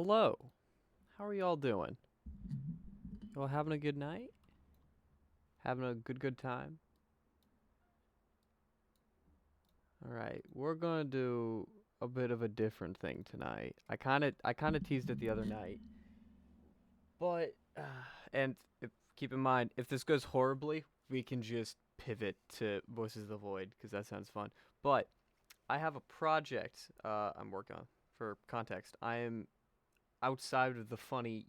Hello. How are y'all doing? Y'all having a good night? Having a good time? Alright, we're gonna do a bit of a different thing tonight. I kinda teased it the other night. But and keep in mind, if this goes horribly, we can just pivot to Voices of the Void, because that sounds fun. But I have a project I'm working on. For context, I am outside of the funny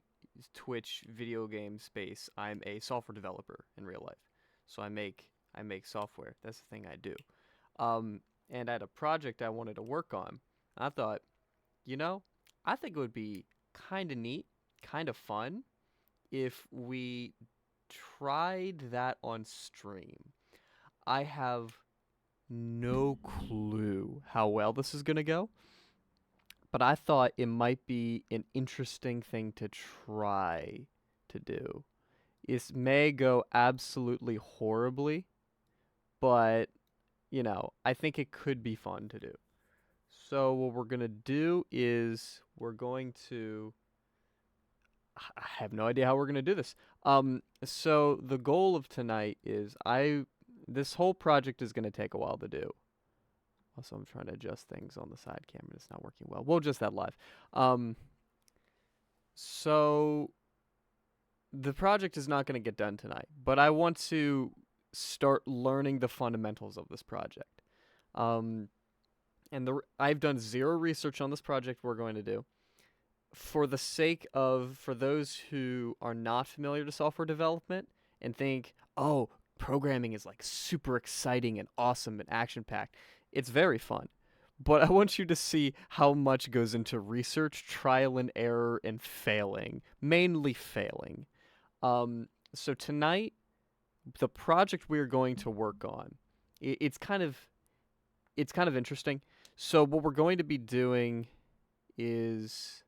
Twitch video game space. I'm a software developer in real life, so I make software. That's the thing I do. And I had a project I wanted to work on. I thought, you know, I think it would be kind of neat, kind of fun if we tried that on stream. I have no clue how well this is gonna go, but I thought it might be an interesting thing to try to do. It may go absolutely horribly, but I think it could be fun to do. So what we're gonna do is we're going to. I have no idea how we're gonna do this. So the goal of tonight is this whole project is gonna take a while to do. Also, I'm trying to adjust things on the side camera. It's not working well. We'll adjust that live. So the project is not going to get done tonight, but I want to start learning the fundamentals of this project. I've done zero research on this project we're going to do. For the sake of, for those who are not familiar to software development and think, oh, programming is like super exciting and awesome and action packed, it's very fun. But I want you to see how much goes into research, trial and error, and failing. Mainly failing. So tonight, the project we're going to work on, it's kind of interesting. So what we're going to be doing is,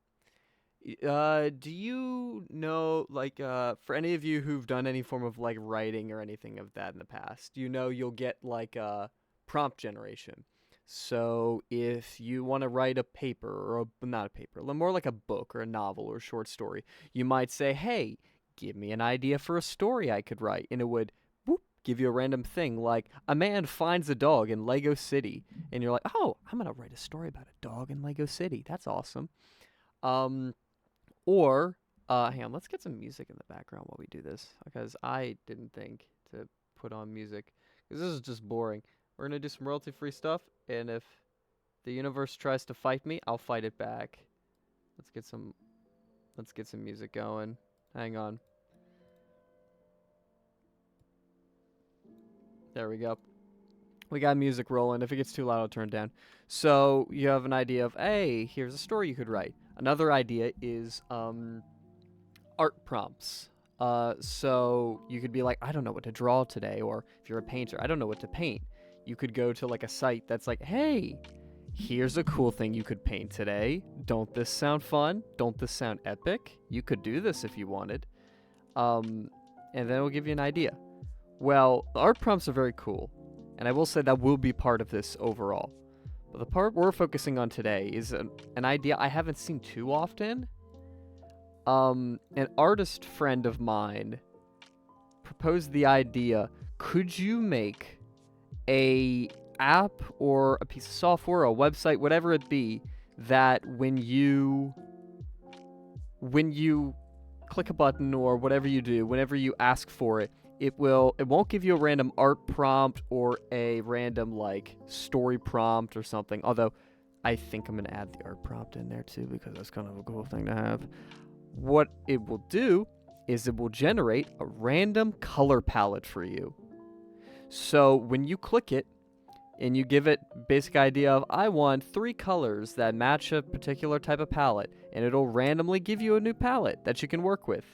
do you know, like, for any of you who've done any form of like writing or anything of that in the past, you'll get like prompt generation. So if you want to write a paper, or not a paper, more like a book or a novel or a short story, you might say, hey, give me an idea for a story I could write. And it would give you a random thing like a man finds a dog in Lego City. And you're like, oh, I'm going to write a story about a dog in Lego City. That's awesome. Or, hang on, let's get some music in the background while we do this, because I didn't think to put on music, because this is just boring. We're going to do some royalty-free stuff, and if the universe tries to fight me, I'll fight it back. Let's get some music going. Hang on. There we go. We got music rolling. If it gets too loud, I'll turn it down. So you have an idea of, hey, here's a story you could write. Another idea is art prompts. So you could be like, I don't know what to draw today, or if you're a painter, I don't know what to paint. You could go to like a site that's like, hey, here's a cool thing you could paint today. Don't this sound fun? Don't this sound epic? You could do this if you wanted. And then it'll give you an idea. Well, the art prompts are very cool, and I will say that will be part of this overall. But the part we're focusing on today is an idea I haven't seen too often. An artist friend of mine proposed the idea, could you make a app or a piece of software, a website, whatever it be, that when you click a button or whatever you do, whenever you ask for it, it won't give you a random art prompt or a random like story prompt or something. Although I think I'm gonna add the art prompt in there too, because that's kind of a cool thing to have. What it will do is it will generate a random color palette for you. So when you click it and you give it basic idea of, I want 3 colors that match a particular type of palette, and it'll randomly give you a new palette that you can work with.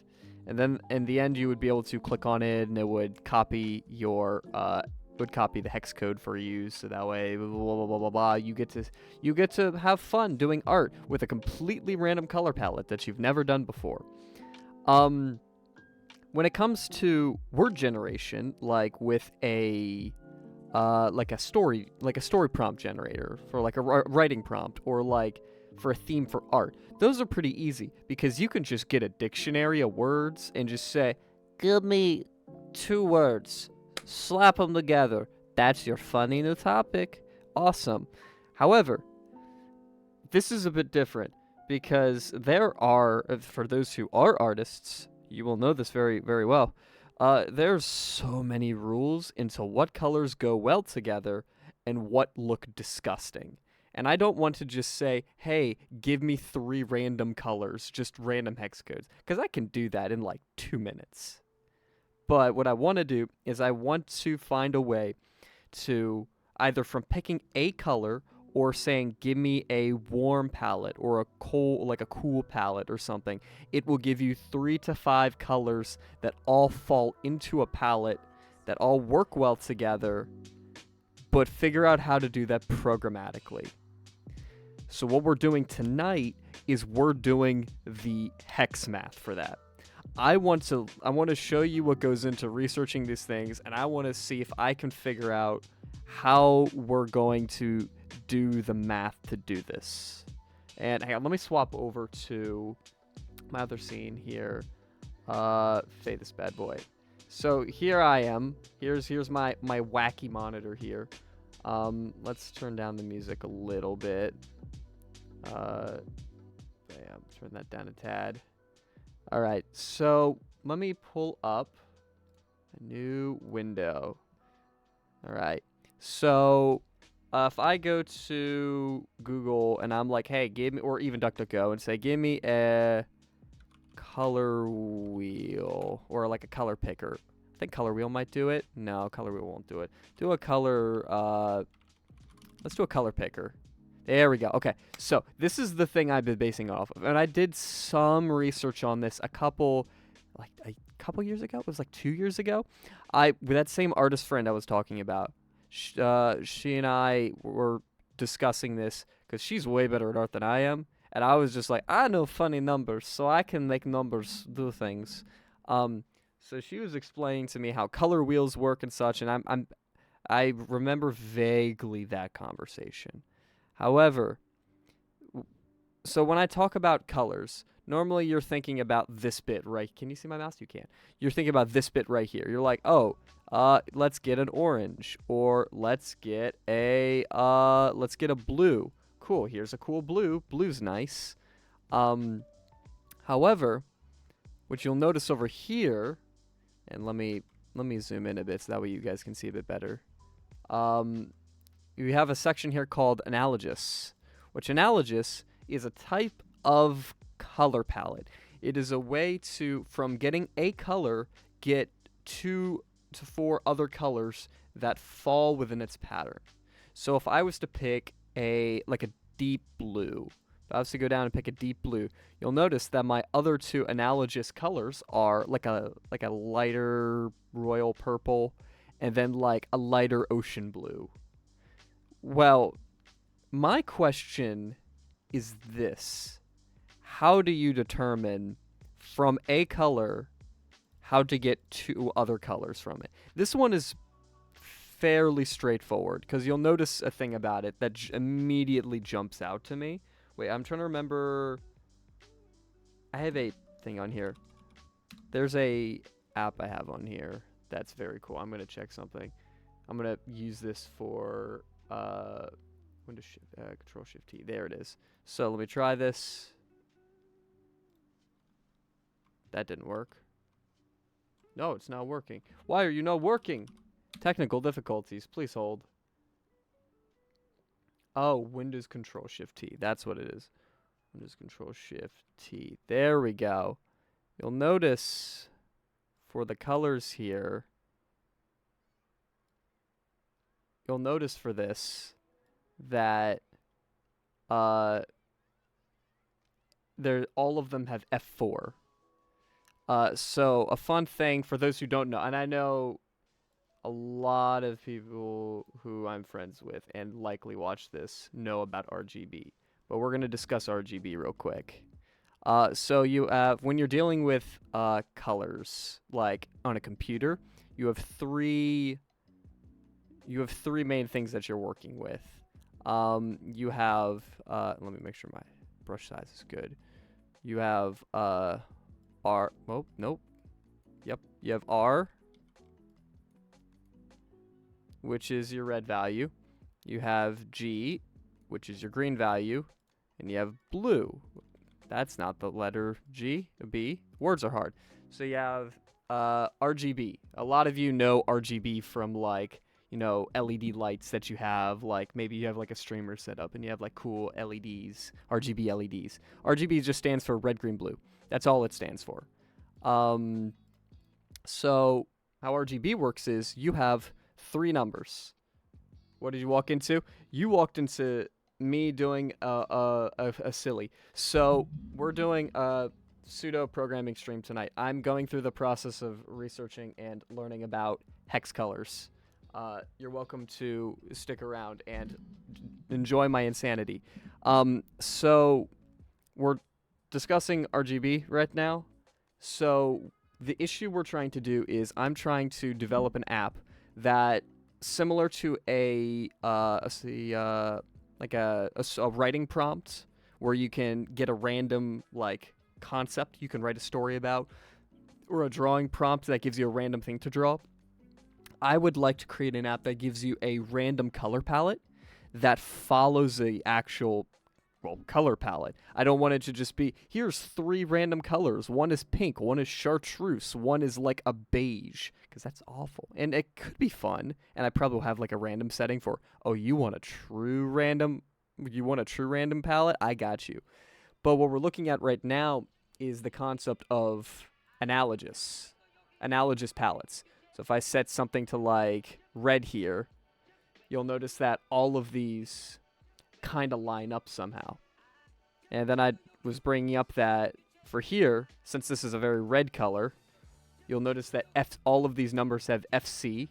And then in the end, you would be able to click on it, and it would copy the hex code for you. So that way, blah blah blah blah blah. You get to have fun doing art with a completely random color palette that you've never done before. When it comes to word generation, like with a story prompt generator for like a writing prompt, or like for a theme for art, those are pretty easy because you can just get a dictionary of words and just say, give me 2 words, slap them together. That's your funny new topic. Awesome. However, this is a bit different because there are, for those who are artists, you will know this very, very well. There's so many rules into what colors go well together and what look disgusting. And I don't want to just say, hey, give me 3 random colors, just random hex codes, because I can do that in like 2 minutes. But what I want to do is I want to find a way to either from picking a color or saying give me a warm palette or a cool palette or something, it will give you 3 to 5 colors that all fall into a palette that all work well together, but figure out how to do that programmatically. So what we're doing tonight is we're doing the hex math for that. I want to show you what goes into researching these things, and I want to see if I can figure out how we're going to do the math to do this. And hang on, let me swap over to my other scene here. Fade this bad boy. So here I am. Here's my wacky monitor here. Let's turn down the music a little bit. Turn that down a tad. All right, so let me pull up a new window. All right, so if I go to Google and I'm like, hey, give me, or even DuckDuckGo and say, give me a color wheel or like a color picker. I think color wheel might do it. No, color wheel won't do it. Do a color, let's do a color picker. There we go. Okay, so this is the thing I've been basing it off of, and I did some research on this a couple years ago. It was like 2 years ago. With that same artist friend I was talking about, she and I were discussing this because she's way better at art than I am, and I was just like, I know funny numbers, so I can make numbers do things. So she was explaining to me how color wheels work and such, and I remember vaguely that conversation. However, so when I talk about colors, normally you're thinking about this bit right. Can you see my mouse? You can. You're thinking about this bit right here. You're like, oh, let's get an orange, or let's get a blue. Cool. Here's a cool blue. Blue's nice. However, what you'll notice over here, and let me zoom in a bit so that way you guys can see a bit better. You have a section here called analogous, which analogous is a type of color palette. It is a way to, from getting a color, get 2 to 4 other colors that fall within its pattern. So if I was to pick a deep blue, if I was to go down and pick a deep blue, you'll notice that my other 2 analogous colors are like a lighter royal purple and then like a lighter ocean blue. Well, my question is this. How do you determine from a color how to get 2 other colors from it? This one is fairly straightforward because you'll notice a thing about it that immediately jumps out to me. Wait, I'm trying to remember. I have a thing on here. There's a app I have on here that's very cool. I'm going to check something. I'm going to use this for Control Shift T. There it is. So let me try this. That didn't work. No, it's not working. Why are you not working? Technical difficulties. Please hold. Oh, Windows Control Shift T. That's what it is. Windows Control Shift T. There we go. You'll notice for the colors here. You'll notice for this that all of them have F4. So a fun thing for those who don't know, and I know a lot of people who I'm friends with and likely watch this know about RGB, but we're going to discuss RGB real quick. So you have, when you're dealing with colors, like on a computer, you have three main things that you're working with. You have, let me make sure brush size is good. You have R. Oh, nope. Yep. You have R, which is your red value. You have G, which is your green value. And you have blue. That's not the letter G, a B. Words are hard. So you have RGB. A lot of you know RGB from like, you know, LED lights that you have. Like maybe you have like a streamer set up and you have like cool LEDs, RGB LEDs. RGB just stands for red, green, blue. That's all it stands for. So how RGB works is you have 3 numbers. What did you walk into? You walked into me doing a silly. So we're doing a pseudo programming stream tonight. I'm going through the process of researching and learning about hex colors. You're welcome to stick around and enjoy my insanity. So we're discussing RGB right now. So the issue we're trying to do is I'm trying to develop an app that similar to a writing prompt where you can get a random like concept you can write a story about, or a drawing prompt that gives you a random thing to draw. I would like to create an app that gives you a random color palette that follows the actual color palette. I don't want it to just be, here's 3 random colors. One is pink, one is chartreuse, one is like a beige, because that's awful. And it could be fun, and I probably will have like a random setting for, oh, you want a true random palette? I got you. But what we're looking at right now is the concept of analogous palettes. So if I set something to like red here, you'll notice that all of these kind of line up somehow. And then I was bringing up that for here, since this is a very red color, you'll notice that all of these numbers have FC,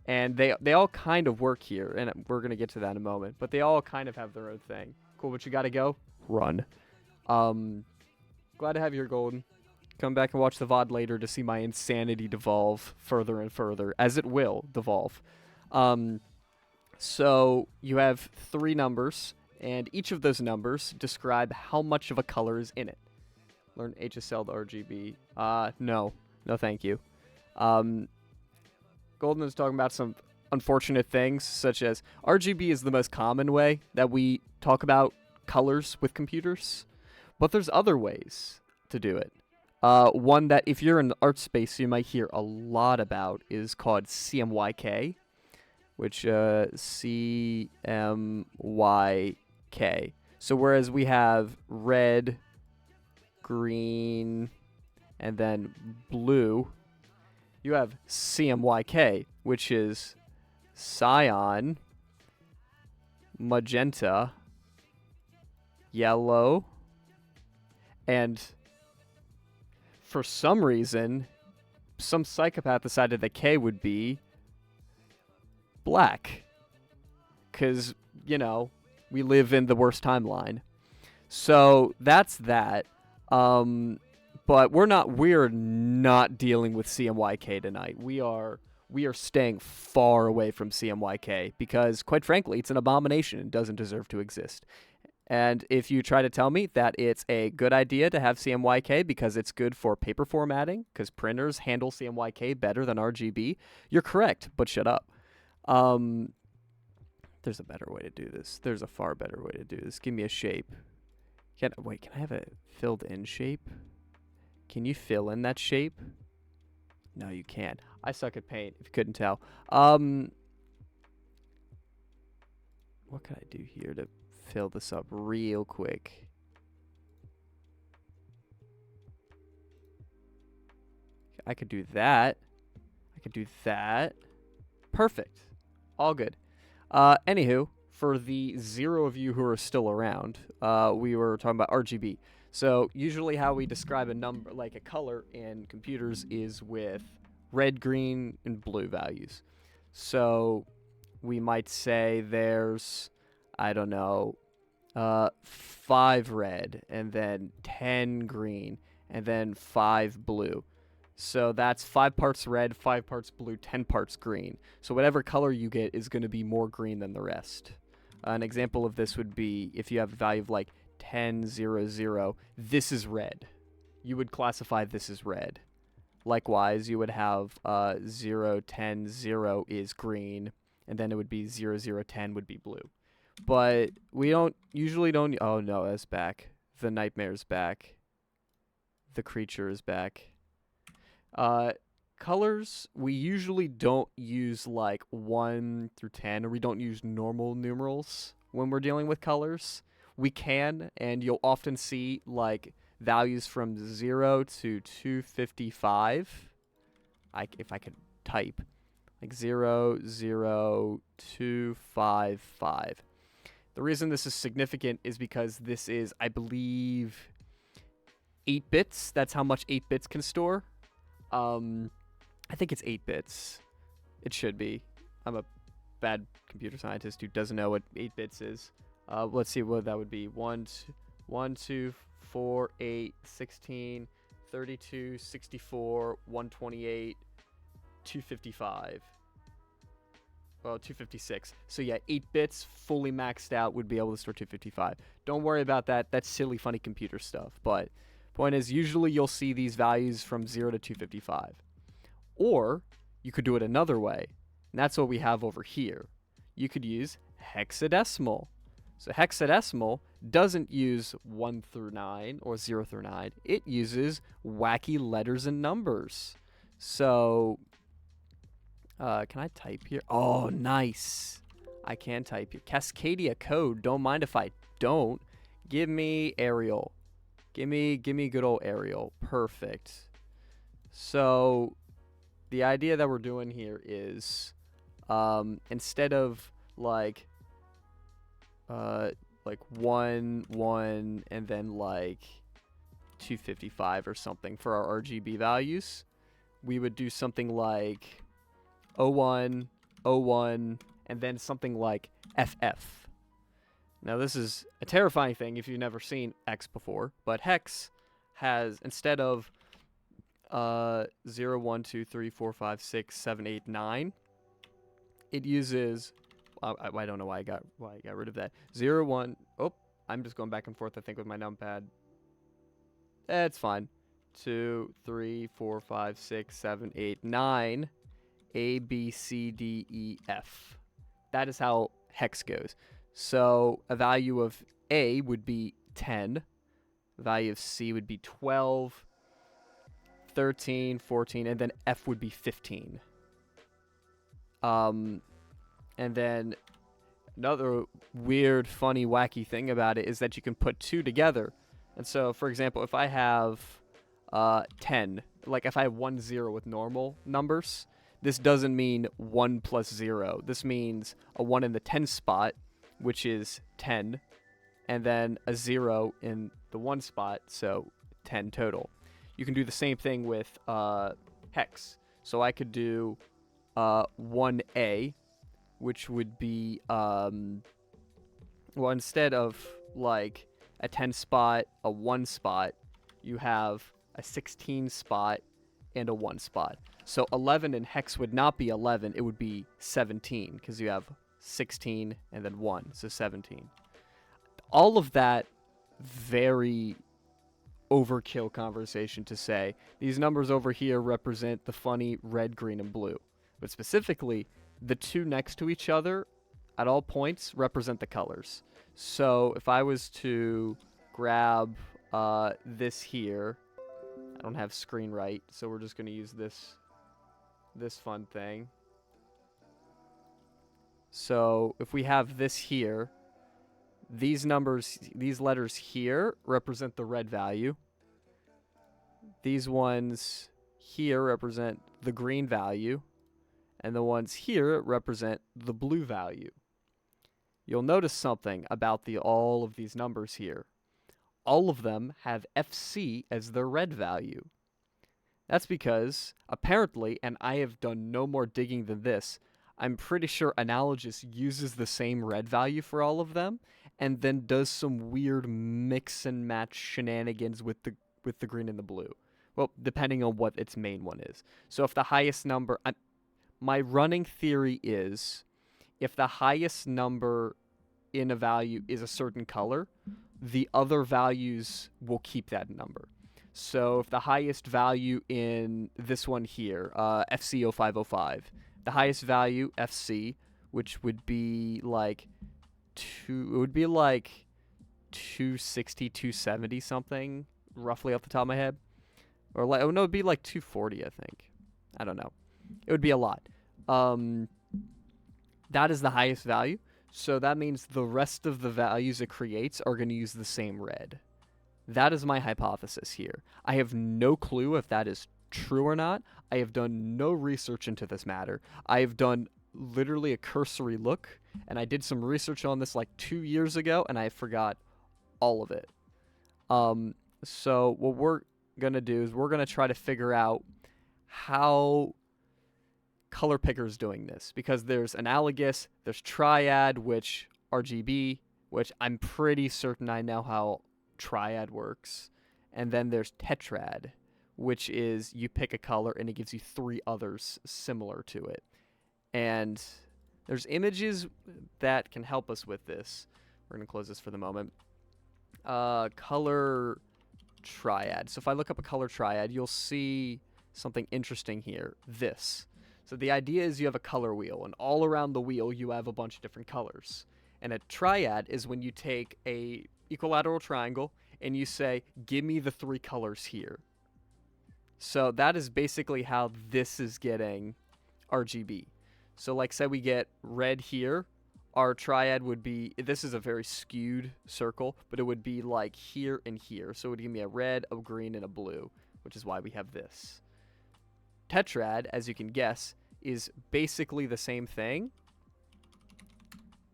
and they all kind of work here, and we're going to get to that in a moment, but they all kind of have their own thing. Cool, but you got to go? Run. Glad to have you here, Golden. Come back and watch the VOD later to see my insanity devolve further and further, as it will devolve. So you have 3 numbers, and each of those numbers describe how much of a color is in it. Learn HSL to RGB. No, thank you. Golden is talking about some unfortunate things, such as RGB is the most common way that we talk about colors with computers, but there's other ways to do it. One that if you're in the art space you might hear a lot about is called CMYK, which CMYK. So whereas we have red, green, and then blue, you have CMYK, which is cyan, magenta, yellow, and for some reason, some psychopath decided that K would be black. Because, you know, we live in the worst timeline. So that's that. But we're not dealing with CMYK tonight. We are staying far away from CMYK because, quite frankly, it's an abomination and doesn't deserve to exist. And if you try to tell me that it's a good idea to have CMYK because it's good for paper formatting, because printers handle CMYK better than RGB, you're correct, but shut up. There's a better way to do this. There's a far better way to do this. Give me a shape. Can I have a filled in shape? Can you fill in that shape? No, you can't. I suck at paint, if you couldn't tell. What can I do here to fill this up real quick? I could do that. Perfect. All good. Anywho, for the 0 of you who are still around, we were talking about RGB. So usually how we describe a number, like a color in computers, is with red, green, and blue values. So we might say there's, I don't know, 5 red, and then 10 green, and then 5 blue. So that's 5 parts red, 5 parts blue, 10 parts green. So whatever color you get is going to be more green than the rest. An example of this would be if you have a value of like 10, 0, 0. This is red. You would classify this as red. Likewise, you would have 0, 10, 0 is green, and then it would be 0, 0, 10 would be blue. But we usually don't. Oh no, that's back. The nightmare's back. The creature is back. Colors, we usually don't use like 1 through 10, or we don't use normal numerals when we're dealing with colors. We can, and you'll often see like values from 0 to 255. If I could type, like 0, 0, 255. The reason this is significant is because this is, I believe, 8 bits. That's how much 8 bits can store. I think it's 8 bits. It should be. I'm a bad computer scientist who doesn't know what 8 bits is. Let's see what that would be. 1, 2, 4, 8, 16, 32, 64, 128, 255. Well, 256. So yeah, 8 bits fully maxed out would be able to store 255. Don't worry about that. That's silly, funny computer stuff. But point is, usually you'll see these values from 0 to 255. Or you could do it another way, and that's what we have over here. You could use hexadecimal. So hexadecimal doesn't use 1 through 9 or 0 through 9. It uses wacky letters and numbers. So, can I type here? Oh, nice. I can type here. Cascadia code. Don't mind if I don't. Give me Arial. Give me good old Arial. Perfect. So, the idea that we're doing here is, instead of like 1, 1, and then like 255 or something for our RGB values, we would do something like 01, 01, and then something like FF. Now this is a terrifying thing if you've never seen X before, but Hex has, instead of 0, 1, 2, 3, 4, 5, 6, 7, 8, 9, it uses, I don't know why I got rid of that. 0, 1, oh, I'm just going back and forth, I think, with my numpad. It's fine. 2, 3, 4, 5, 6, 7, 8, 9, A, B, C, D, E, F. That is how Hex goes. So a value of A would be 10. The value of C would be 12, 13, 14, and then F would be 15. And then another weird, funny, wacky thing about it is that you can put 2 together. And so, for example, if I have 10, like if I have 1, 0 with normal numbers, this doesn't mean 1 plus 0. This means a 1 in the 10 spot, which is 10, and then a 0 in the 1 spot, so 10 total. You can do the same thing with Hex. So I could do 1A, which would be, well, instead of like a 10 spot, a 1 spot, you have a 16 spot and a 1 spot. So 11 in Hex would not be 11, it would be 17, because you have 16 and then 1, so 17. All of that very overkill conversation to say these numbers over here represent the funny red, green, and blue. But specifically, the 2 next to each other at all points represent the colors. So if I was to grab this here, I don't have screen right, so we're just going to use this fun thing. So if we have this here, these letters here represent the red value. These ones here represent the green value. And the ones here represent the blue value. You'll notice something about all of these numbers here. All of them have FC as their red value. That's because, apparently, and I have done no more digging than this, I'm pretty sure Analogous uses the same red value for all of them, and then does some weird mix and match shenanigans with the green and the blue. Well, depending on what its main one is. So if the highest number, my running theory is, if the highest number in a value is a certain color, the other values will keep that number. So if the highest value in this one here, FC0505, the highest value, FC, which would be like it would be like 260, 270 something, roughly off the top of my head. Or like, oh no, it'd be like 240, I think. I don't know. It would be a lot. That is the highest value. So that means the rest of the values it creates are going to use the same red. That is my hypothesis here. I have no clue if that is true or not. I have done no research into this matter. I have done literally a cursory look, and I did some research on this like 2 years ago, and I forgot all of it. So what we're going to do is we're going to try to figure out how color picker is doing this, because there's analogous, there's triad, which RGB, which I'm pretty certain I know how triad works, and then there's tetrad, which is you pick a color and it gives you 3 others similar to it. And there's images that can help us with this. We're going to close this for the moment. Color triad. So if I look up a color triad, you'll see something interesting here. This. So the idea is you have a color wheel, and all around the wheel you have a bunch of different colors. And a triad is when you take a equilateral triangle and you say, give me the 3 colors here. So that is basically how this is getting RGB. So like say we get red here, our triad would be, this is a very skewed circle, but it would be like here and here. So it would give me a red, a green, and a blue, which is why we have this. Tetrad, as you can guess, is basically the same thing,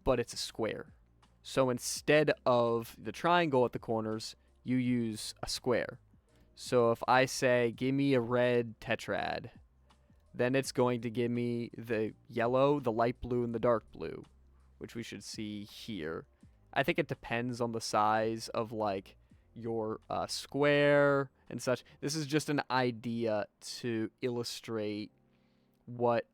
but it's a square. So instead of the triangle at the corners, you use a square. So if I say, give me a red tetrad, then it's going to give me the yellow, the light blue, and the dark blue, which we should see here. I think it depends on the size of like your square and such. This is just an idea to illustrate what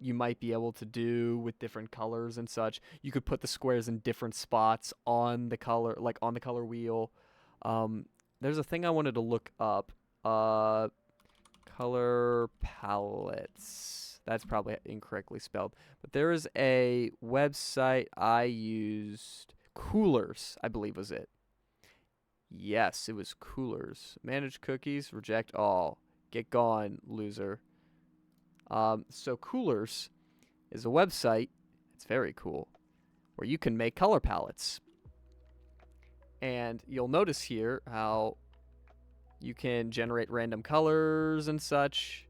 you might be able to do with different colors and such. You could put the squares in different spots on the color, like on the color wheel. There's a thing I wanted to look up. Color palettes. That's probably incorrectly spelled. But there is a website I used. Coolers, I believe was it. Yes, it was Coolers. Manage cookies, reject all. Get gone, loser. So Coolers is a website, it's very cool, where you can make color palettes. And you'll notice here how you can generate random colors and such.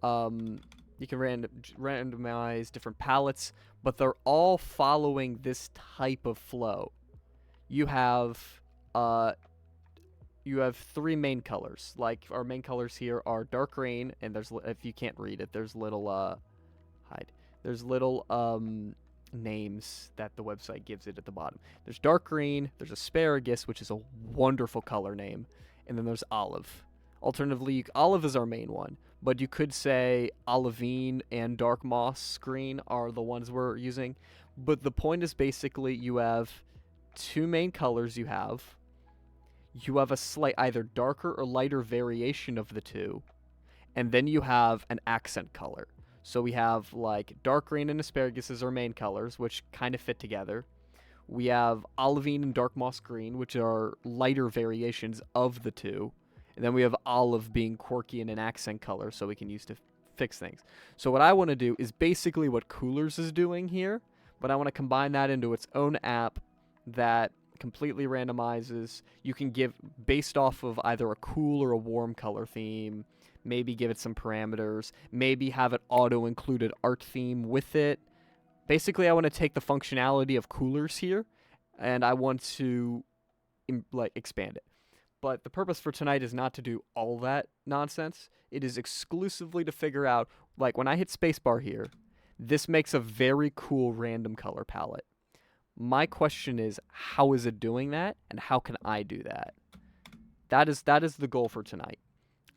You can randomize different palettes, but they're all following this type of flow. You have 3 main colors. Like our main colors here are dark green, and there's, if you can't read it, there's little There's little names that the website gives it at the bottom. There's dark green, there's asparagus, which is a wonderful color name, and then there's olive. Alternatively, olive is our main one, but you could say olivine and dark moss green are the ones we're using. But the point is basically you have 2 main colors you have a slight either darker or lighter variation of the 2, and then you have an accent color. So we have like dark green and asparagus as our main colors, which kind of fit together. We have olivine and dark moss green, which are lighter variations of the 2. And then we have olive being quirky and an accent color, so we can use to fix things. So what I want to do is basically what Coolers is doing here, but I want to combine that into its own app that completely randomizes. You can give, based off of either a cool or a warm color theme, maybe give it some parameters, maybe have it auto-included art theme with it. Basically, I want to take the functionality of Coolers here, and I want to expand it. But the purpose for tonight is not to do all that nonsense. It is exclusively to figure out, like when I hit spacebar here, this makes a very cool random color palette. My question is, how is it doing that, and how can I do that? That is the goal for tonight.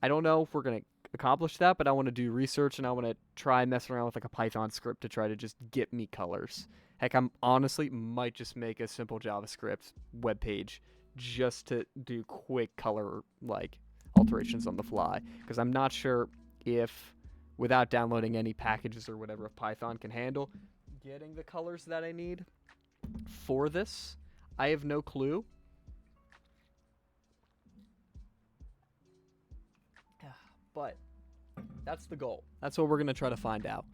I don't know if we're going to accomplish that, but I want to do research and I want to try messing around with like a Python script to try to just get me colors. Heck, I'm honestly might just make a simple JavaScript web page just to do quick color like alterations on the fly, because I'm not sure if without downloading any packages or whatever if Python can handle getting the colors that I need for this. I have no clue. But that's the goal. That's what we're going to try to find out.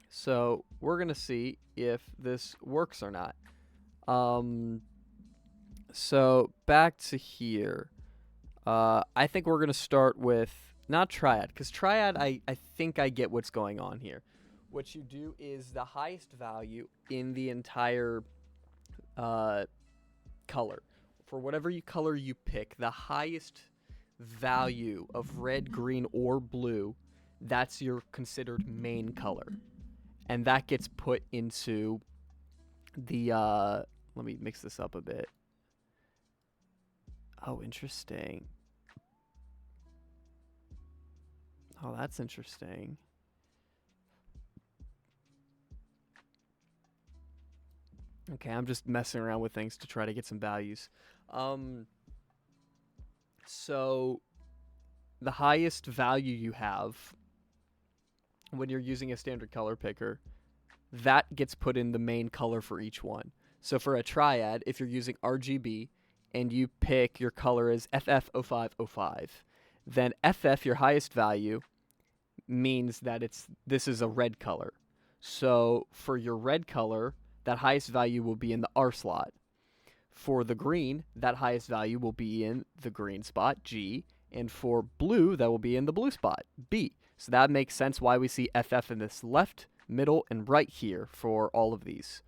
So we're going to see if this works or not. So back to here. I think we're going to start with, not triad, because triad, I think I get what's going on here. What you do is the highest value in the entire color. For whatever color you pick, the highest value of red, green, or blue, that's your considered main color. And that gets put into the, let me mix this up a bit. Oh, interesting. Oh, that's interesting. Okay, I'm just messing around with things to try to get some values. So the highest value you have when you're using a standard color picker, that gets put in the main color for each one. So for a triad, if you're using RGB and you pick your color as FF0505, then FF, your highest value, means that this is a red color. So for your red color, that highest value will be in the R slot. For the green, that highest value will be in the green spot, G, and for blue, that will be in the blue spot, B. So that makes sense why we see FF in this left, middle, and right here for all of these.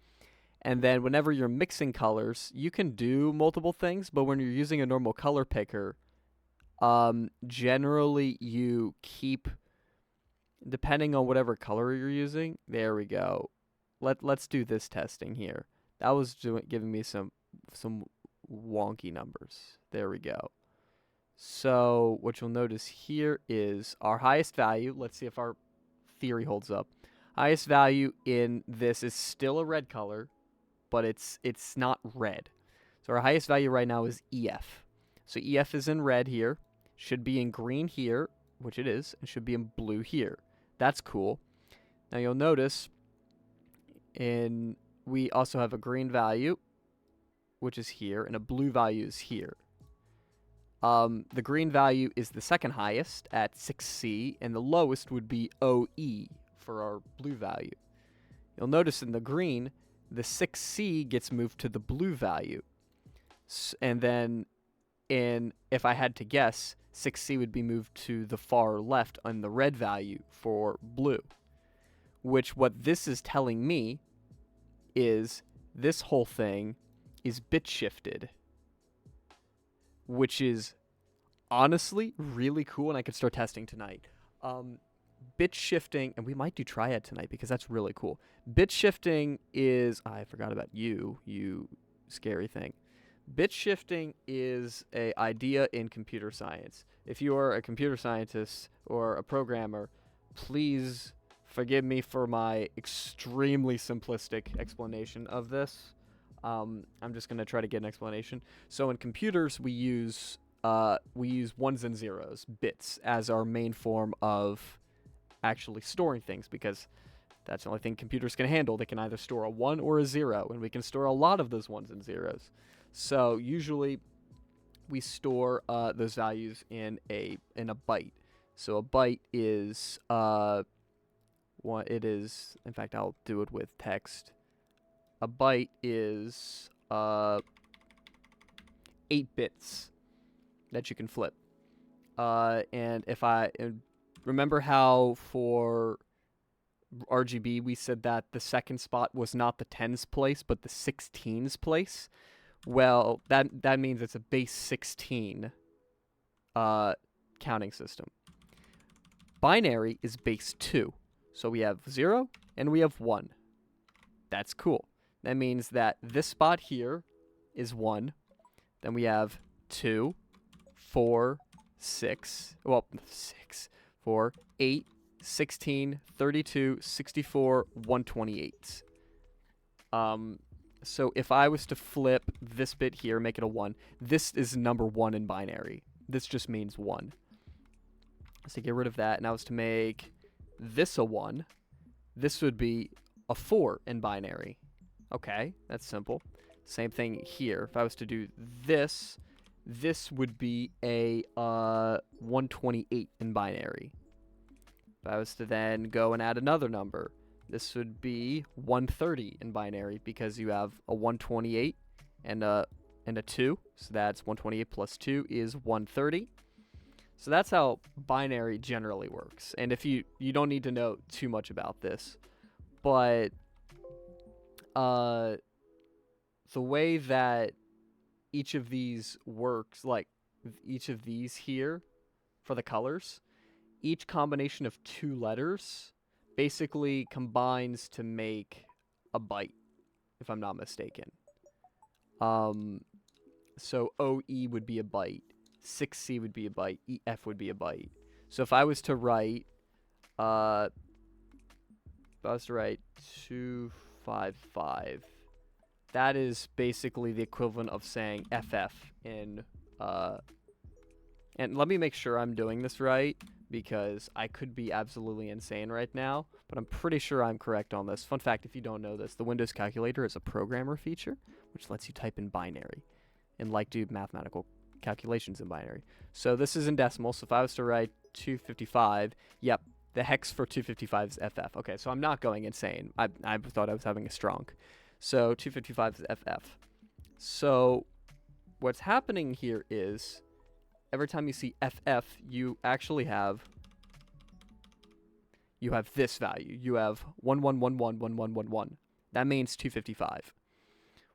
And then whenever you're mixing colors, you can do multiple things, but when you're using a normal color picker, generally you keep, depending on whatever color you're using, there we go. Let's do this testing here. That was giving me some wonky numbers. There we go. So what you'll notice here is our highest value. Let's see if our theory holds up. Highest value in this is still a red color, but it's not red. So our highest value right now is EF. So EF is in red here, should be in green here, which it is, and should be in blue here. That's cool. Now you'll notice we also have a green value, which is here, and a blue value is here. The green value is the second highest at 6C, and the lowest would be OE for our blue value. You'll notice in the green, the 6C gets moved to the blue value. And then, if I had to guess, 6C would be moved to the far left on the red value for blue. Which what this is telling me is this whole thing is bit shifted, which is honestly really cool, and I could start testing tonight. Bit shifting, and we might do triad tonight because that's really cool. Bit shifting is, I forgot about you scary thing. Bit shifting is an idea in computer science. If you are a computer scientist or a programmer, please forgive me for my extremely simplistic explanation of this. I'm just going to try to get an explanation. So in computers, we use ones and zeros, bits, as our main form of actually storing things, because that's the only thing computers can handle. They can either store a 1 or a 0, and we can store a lot of those ones and zeros. So usually we store those values in a byte. So a byte is what it is. In fact, I'll do it with text. A byte is 8 bits that you can flip. And if I remember how for RGB we said that the second spot was not the tens place but the 16s place. Well, that means it's a base 16 counting system. Binary is base 2. So we have 0 and we have 1. That's cool. That means that this spot here is 1. Then we have 2, 4, 6. Well, 6, for 8, 16, 32, 64, 128. So if I was to flip this bit here, make it a 1, this is number 1 in binary. This just means 1. So get rid of that, and I was to make this a 1. This would be a 4 in binary. Okay, that's simple. Same thing here. If I was to do this, this would be a 128 in binary. If I was to then go and add another number, this would be 130 in binary because you have a 128 and a 2. So that's 128 plus 2 is 130. So that's how binary generally works. And if you don't need to know too much about this, but the way that each of these works, like each of these here for the colors, each combination of 2 letters basically combines to make a byte, if I'm not mistaken. So OE would be a byte, 6C would be a byte, EF would be a byte. So if I was to write 255, that is basically the equivalent of saying FF in, and let me make sure I'm doing this right, because I could be absolutely insane right now, but I'm pretty sure I'm correct on this. Fun fact, if you don't know this, the Windows calculator is a programmer feature, which lets you type in binary and do mathematical calculations in binary. So this is in decimal, so if I was to write 255, yep, the hex for 255 is FF. Okay, so I'm not going insane. I thought I was having a strong. So 255 is FF. So what's happening here is every time you see FF, you actually have this value. You have 11111111. That means 255.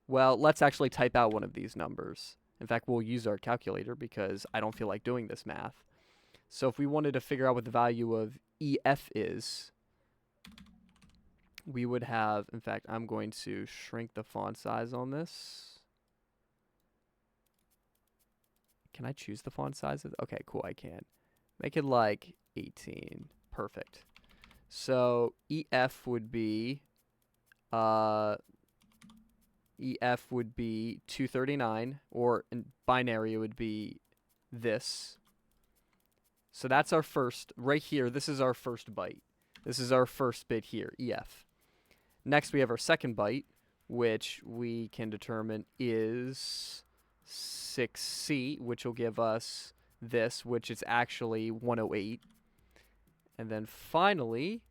Well, let's actually type out one of these numbers. In fact, we'll use our calculator because I don't feel like doing this math. So if we wanted to figure out what the value of EF is, we would have, in fact, I'm going to shrink the font size on this. Can I choose the font size? Okay, cool, I can. Make it like 18. Perfect. So EF would be 239, or in binary it would be this. So that's our first, right here, this is our first byte. This is our first bit here, EF. Next we have our second byte, which we can determine is 6C, which will give us this, which is actually 108. And then finally,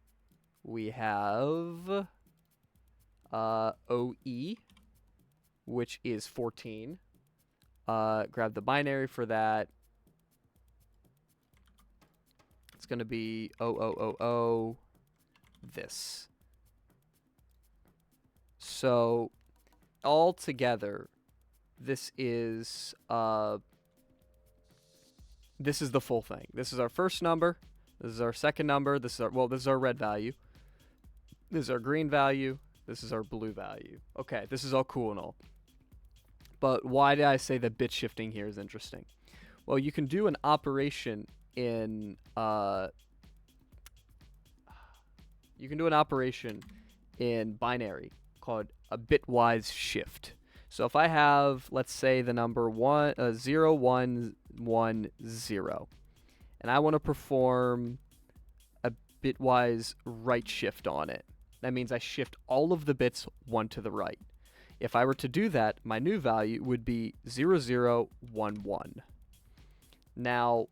we have OE, which is 14. Grab the binary for that. It's going to be 0000 this. So all together, this is the full thing. This is our first number. This is our second number. This is our red value. This is our green value. This is our blue value. Okay, this is all cool and all. But why did I say that bit shifting here is interesting? Well, you can do an operation in binary called a bitwise shift. So if I have, let's say, the number 0110, and I want to perform a bitwise right shift on it, that means I shift all of the bits 1 to the right. If I were to do that, my new value would be 0011. Now,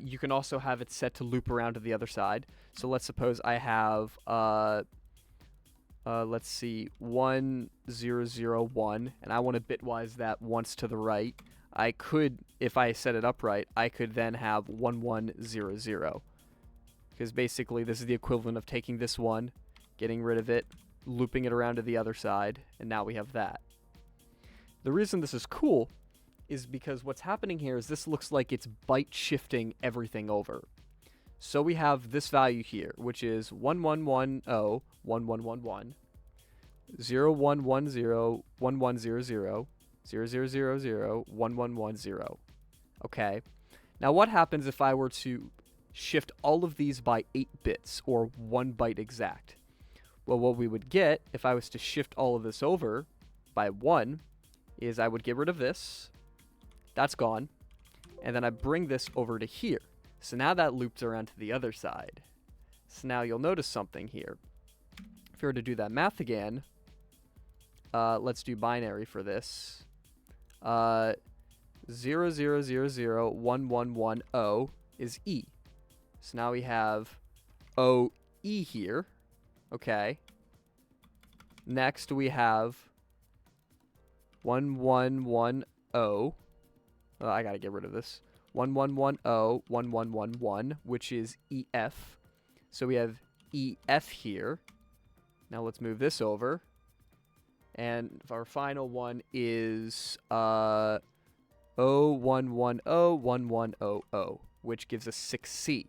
you can also have it set to loop around to the other side. So let's suppose I have, let's see, 1001, and I want to bitwise that once to the right. I could, if I set it up right, I could then have 1100. Because basically this is the equivalent of taking this one, getting rid of it, looping it around to the other side, and now we have that. The reason this is cool is because what's happening here is this looks like it's byte shifting everything over. So we have this value here, which is 1110, 1111, 0110, 1100, 0000, 1110. Okay. Now what happens if I were to shift all of these by 8 bits, or 1 byte exact. Well, what we would get if I was to shift all of this over by 1 is I would get rid of this. That's gone. And then I bring this over to here. So now that loops around to the other side. So now you'll notice something here. If we were to do that math again, let's do binary for this. 0000110 is E. So now we have OE here. Okay. Next we have 1110. I gotta get rid of this. 1110, 1111, which is EF. So we have EF here. Now let's move this over. And our final one is 0110, 1100, which gives us 6C.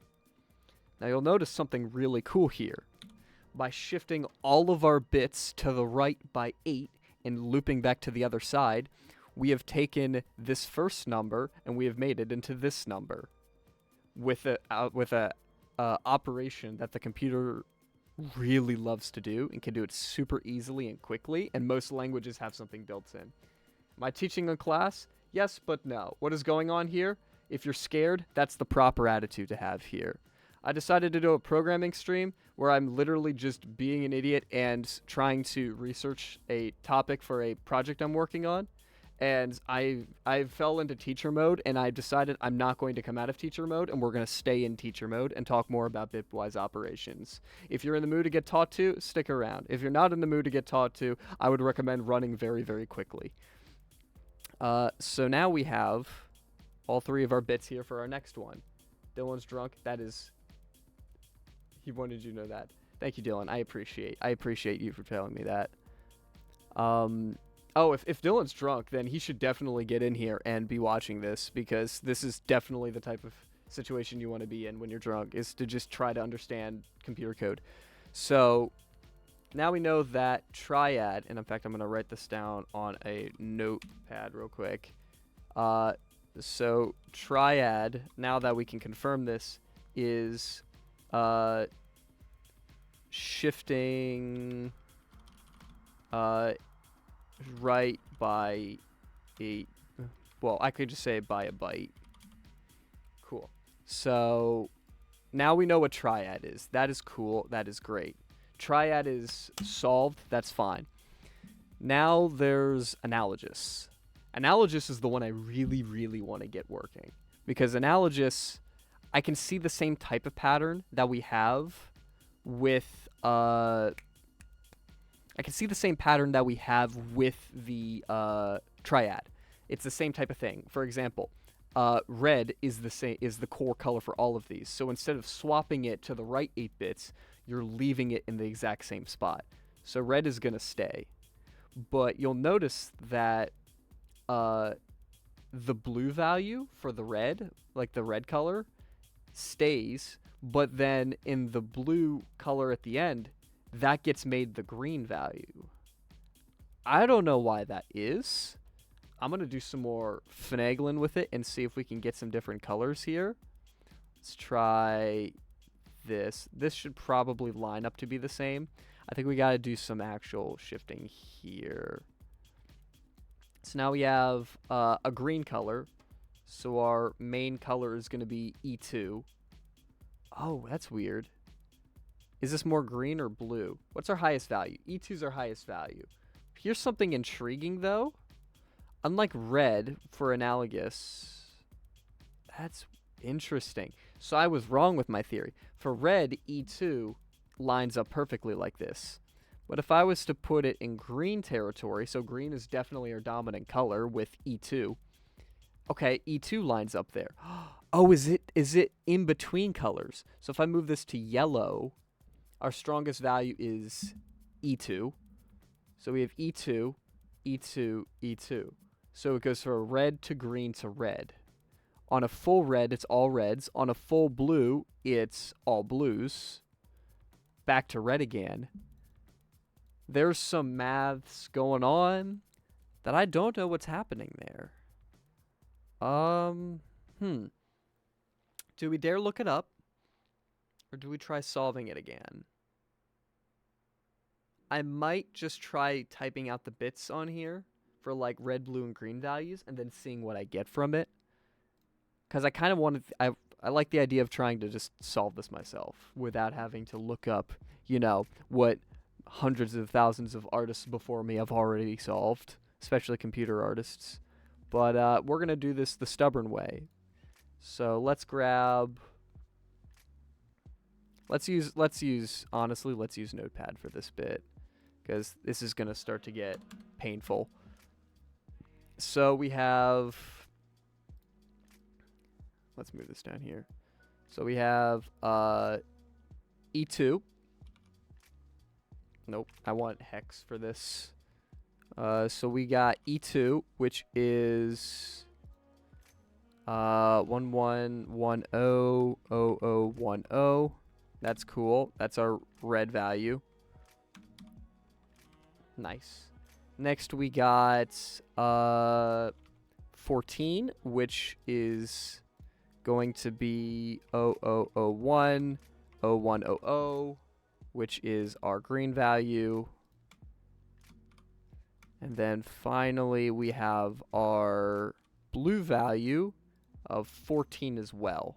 Now you'll notice something really cool here. By shifting all of our bits to the right by 8 and looping back to the other side, we have taken this first number and we have made it into this number with a operation that the computer really loves to do and can do it super easily and quickly, and most languages have something built in. Am I teaching a class? Yes, but no. What is going on here? If you're scared, that's the proper attitude to have here. I decided to do a programming stream where I'm literally just being an idiot and trying to research a topic for a project I'm working on. And I fell into teacher mode, and I decided I'm not going to come out of teacher mode, and we're going to stay in teacher mode and talk more about bitwise operations. If you're in the mood to get taught to, stick around. If you're not in the mood to get taught to, I would recommend running very, very quickly. So now we have all 3 of our bits here for our next one. Dylan's drunk. That is... He wanted you to know that. Thank you, Dylan. I appreciate you for telling me that. Oh, if Dylan's drunk, then he should definitely get in here and be watching this, because this is definitely the type of situation you want to be in when you're drunk, is to just try to understand computer code. So now we know that triad, and in fact, I'm going to write this down on a notepad real quick. So triad, now that we can confirm this, is shifting right by 8. Well, I could just say by a byte. Cool. So now we know what triad is. That is cool. That is great. Triad is solved. That's fine. Now there's analogous. Analogous is the one I really, really want to get working, because analogous, I can see the same type of pattern that we have with the triad. It's the same type of thing. For example, red is the core color for all of these. So instead of swapping it to the right 8 bits, you're leaving it in the exact same spot. So red is going to stay. But you'll notice that the blue value for the red, like the red color, stays, but then in the blue color at the end, that gets made the green value. I don't know why that is. I'm going to do some more finagling with it and see if we can get some different colors here. Let's try this. This should probably line up to be the same. I think we got to do some actual shifting here. So now we have a green color. So our main color is going to be E2. Oh, that's weird. Is this more green or blue? What's our highest value? E2 is our highest value. Here's something intriguing, though. Unlike red for analogous, that's interesting. So I was wrong with my theory. For red, E2 lines up perfectly like this. But if I was to put it in green territory, so green is definitely our dominant color with E2. Okay, E2 lines up there. Oh, is it in between colors? So if I move this to yellow, our strongest value is E2. So we have E2, E2, E2. So it goes from red to green to red. On a full red, it's all reds. On a full blue, it's all blues. Back to red again. There's some maths going on that I don't know what's happening there. Do we dare look it up? Or do we try solving it again? I might just try typing out the bits on here for like red, blue, and green values and then seeing what I get from it. Because I kind of wanted, I like the idea of trying to just solve this myself without having to look up, you know, what hundreds of thousands of artists before me have already solved, especially computer artists. But we're going to do this the stubborn way. So let's grab, honestly, let's use Notepad for this bit, because this is going to start to get painful. So we have, let's move this down here. So we have E2. Nope, I want hex for this. So we got E2, which is 11100010. That's cool. That's our red value. Nice. Next we got 14, which is going to be 00010100, which is our green value. And then finally we have our blue value of 14 as well,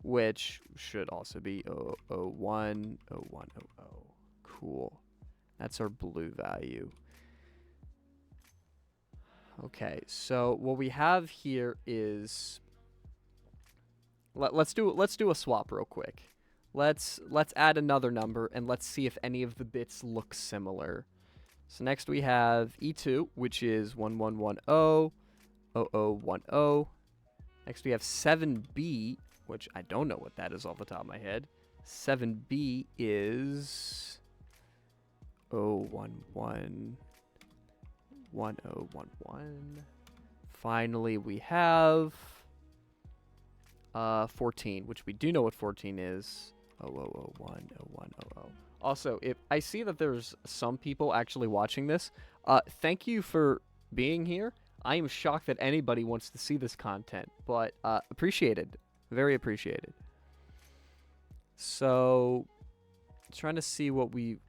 which should also be 00010100. Cool. That's our blue value. Okay, so what we have here is, let's do a swap real quick. Let's add another number and let's see if any of the bits look similar. So next we have E2, which is 11100010. Next we have 7B, which I don't know what that is off the top of my head. 7B is 0111011. Finally we have 14, which we do know what 14 is. 00010100. Also, if I see that there's some people actually watching this, thank you for being here. I am shocked that anybody wants to see this content, but appreciated. Very appreciated. So, trying to see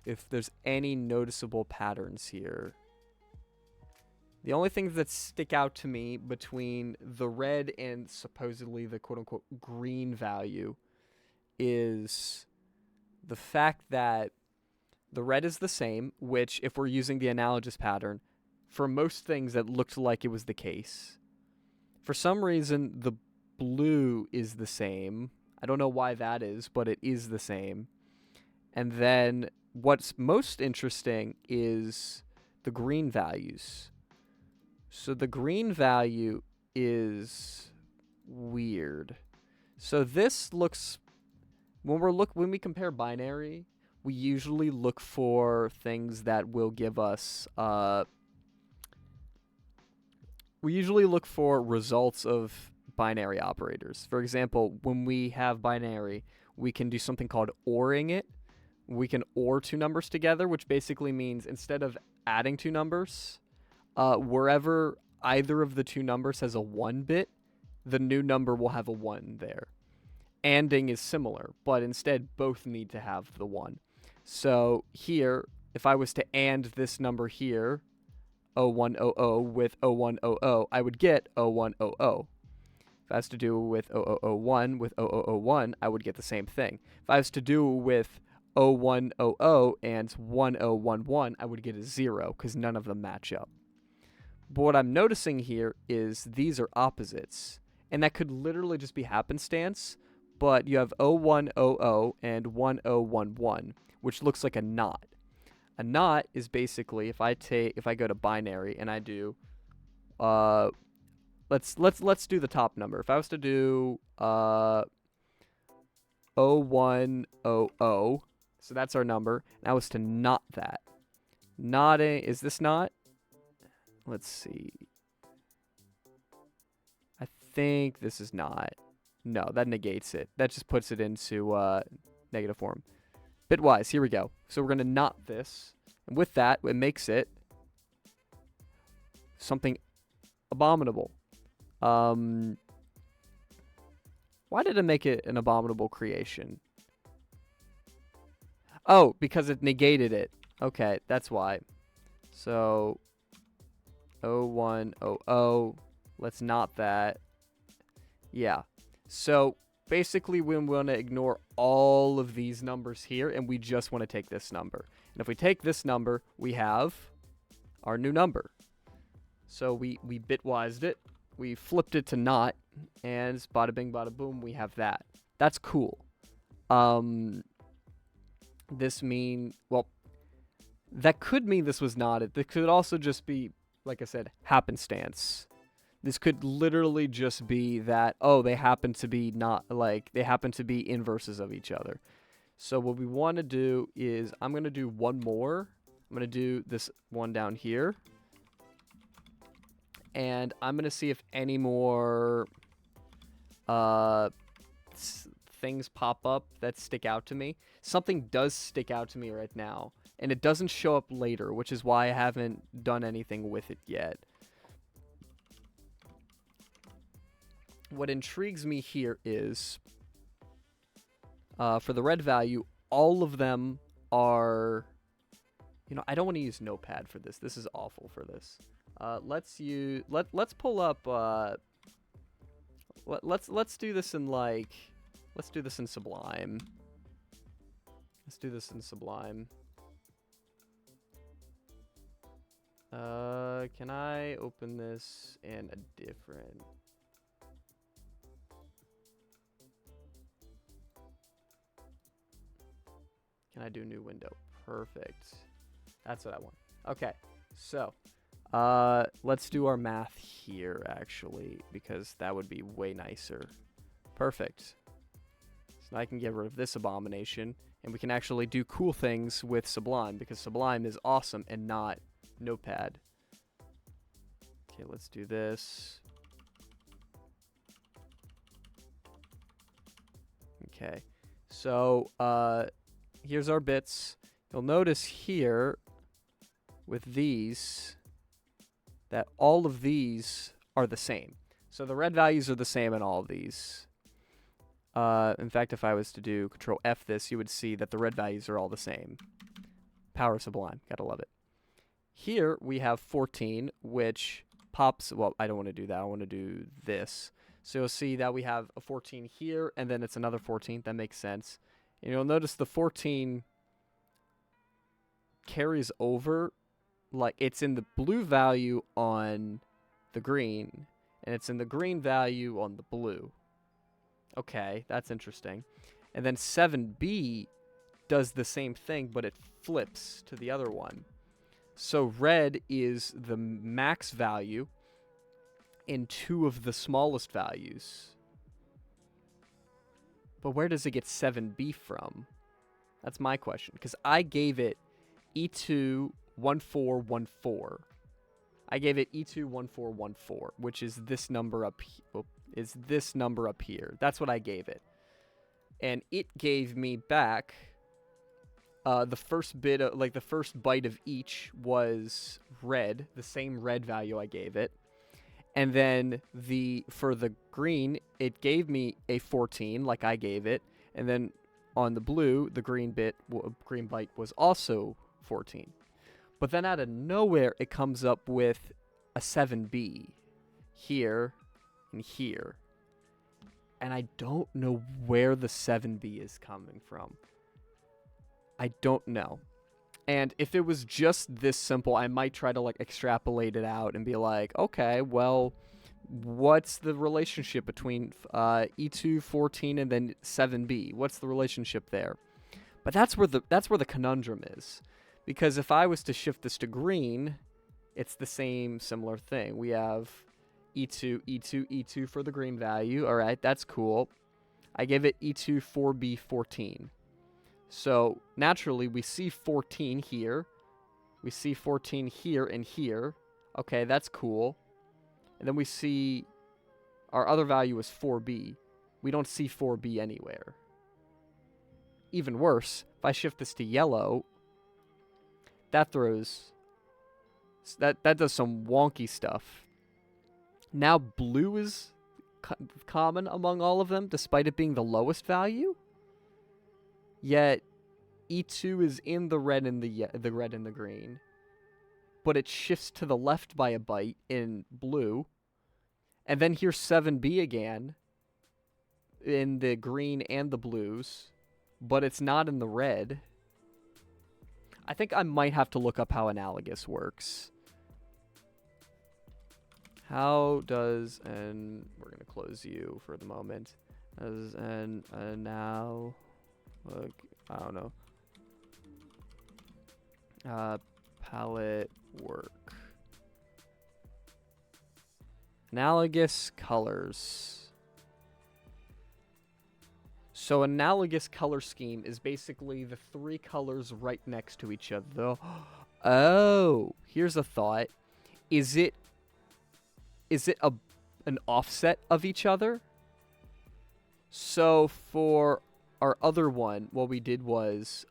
if there's any noticeable patterns here. The only things that stick out to me between the red and supposedly the quote-unquote green value is the fact that the red is the same, which, if we're using the analogous pattern, for most things that looked like it was the case. For some reason, the blue is the same. I don't know why that is, but it is the same. And then what's most interesting is the green values. So the green value is weird. So this looks, when we compare binary, we usually look for things that will give us we usually look for results of binary operators. For example, when we have binary, we can do something called ORing it. We can OR two numbers together, which basically means instead of adding two numbers, wherever either of the two numbers has a 1 bit, the new number will have a 1 there. ANDing is similar, but instead both need to have the 1. So here, if I was to AND this number here, 0100 with 0100, I would get 0100. If I was to do with 0001 with 0001, I would get the same thing. If I was to do with 0100 and 1011, I would get a 0 because none of them match up. But what I'm noticing here is these are opposites, and that could literally just be happenstance, but you have 0100 and 1011, which looks like a knot. A knot is basically if I go to binary and I do let's do the top number. If I was to do 0100, so that's our number, and I was to knot that. Knotting, is this not? Let's see. I think this is not. No, that negates it. That just puts it into negative form. Bitwise, here we go. So we're going to knot this. And with that, it makes it something abominable. Why did it make it an abominable creation? Oh, because it negated it. Okay, that's why. So 0100. Let's not that. Yeah. So basically we want to ignore all of these numbers here, and we just want to take this number. And if we take this number, we have our new number. So we bitwised it. We flipped it to not, and bada bing, bada boom, we have that. That's cool. This mean, well, that could mean this was not it. This could also just be, like I said, happenstance. This could literally just be that, oh, they happen to be not, like, they happen to be inverses of each other. So what we want to do is, I'm going to do one more. I'm going to do this one down here. And I'm going to see if any more things pop up that stick out to me. Something does stick out to me right now. And it doesn't show up later, which is why I haven't done anything with it yet. What intrigues me here is, for the red value, all of them are, you know, I don't want to use Notepad for this. This is awful for this. Let's pull up, let's do this in, like, let's do this in Sublime. Let's do this in Sublime. Can I open this in a different... Can I do new window? Perfect. That's what I want. Okay, so let's do our math here, actually, because that would be way nicer. Perfect. So now I can get rid of this abomination, and we can actually do cool things with Sublime, because Sublime is awesome and not Notepad. Okay, let's do this. Okay, so here's our bits. You'll notice here with these that all of these are the same. So the red values are the same in all of these. In fact, if I was to do Control F this, you would see that the red values are all the same. Power Sublime, gotta love it. Here we have 14, which pops, well, I don't want to do that, I want to do this. So you'll see that we have a 14 here, and then it's another 14, that makes sense. And you'll notice the 14 carries over, like it's in the blue value on the green, and it's in the green value on the blue. Okay, that's interesting. And then 7B does the same thing, but it flips to the other one. So red is the max value in two of the smallest values. But where does it get 7B from? That's my question. Because I gave it E21414. I gave it E21414, which is this number up here. That's what I gave it. And it gave me back the first bit of, like, the first byte of each was red, the same red value I gave it. And then for the green, it gave me a 14, like I gave it. And then on the blue, the green byte was also 14. But then out of nowhere, it comes up with a 7B here and here. And I don't know where the 7B is coming from. I don't know. And if it was just this simple, I might try to, like, extrapolate it out and be like, okay, well, what's the relationship between E214 and then 7B? What's the relationship there? But that's where the conundrum is. Because if I was to shift this to green, it's the same similar thing. We have E2, E2, E2 for the green value. All right, that's cool. I gave it E2 4B 14. So naturally, we see 14 here. We see 14 here and here. Okay, that's cool. And then we see our other value is 4B. We don't see 4B anywhere. Even worse, if I shift this to yellow, that throws... That does some wonky stuff. Now blue is common among all of them, despite it being the lowest value. Yet E2 is in the red and the red and the green, but it shifts to the left by a byte in blue. And then here's 7B again in the green and the blues, but it's not in the red. I think I might have to look up how analogous works. How does an... We're going to close you for the moment. As an now... Look, I don't know. Palette work. Analogous colors. So analogous color scheme is basically the three colors right next to each other. Oh, here's a thought. Is it an offset of each other? So for our other one, what we did was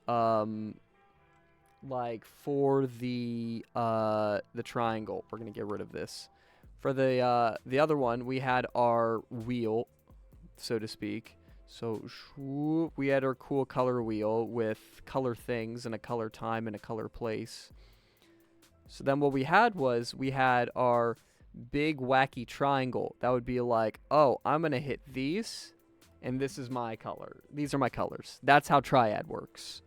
like for the triangle, we're gonna get rid of this. For the other one, we had our wheel, so to speak. So we had our cool color wheel with color things and a color time and a color place. So then what we had was we had our big wacky triangle. That would be like, oh, I'm going to hit these and this is my color. These are my colors. That's how triad works.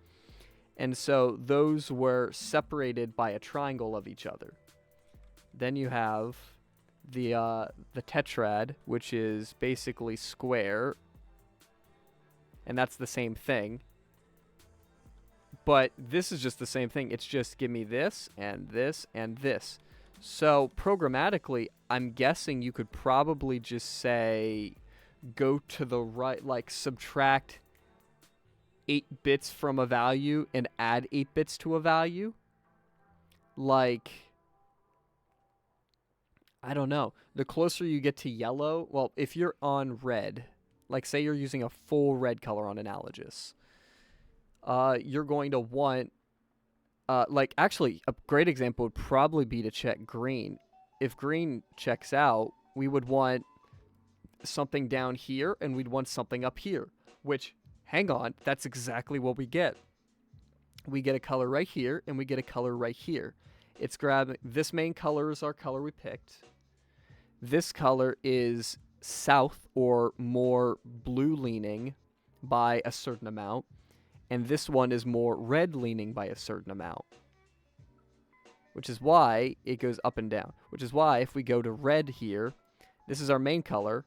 And so those were separated by a triangle of each other. Then you have the tetrad, which is basically square. And that's the same thing. But this is just the same thing. It's just give me this and this and this. So programmatically, I'm guessing you could probably just say go to the right, like subtract 8 bits from a value and add 8 bits to a value. Like, I don't know. The closer you get to yellow, well, if you're on red, like say you're using a full red color on analogous, you're going to want, like actually a great example would probably be to check green. If green checks out, we would want something down here and we'd want something up here, which, hang on, that's exactly what we get. We get a color right here and we get a color right here. It's grabbing, this main color is our color we picked. This color is south or more blue leaning by a certain amount, and this one is more red leaning by a certain amount, which is why it goes up and down, which is why if we go to red here, this is our main color,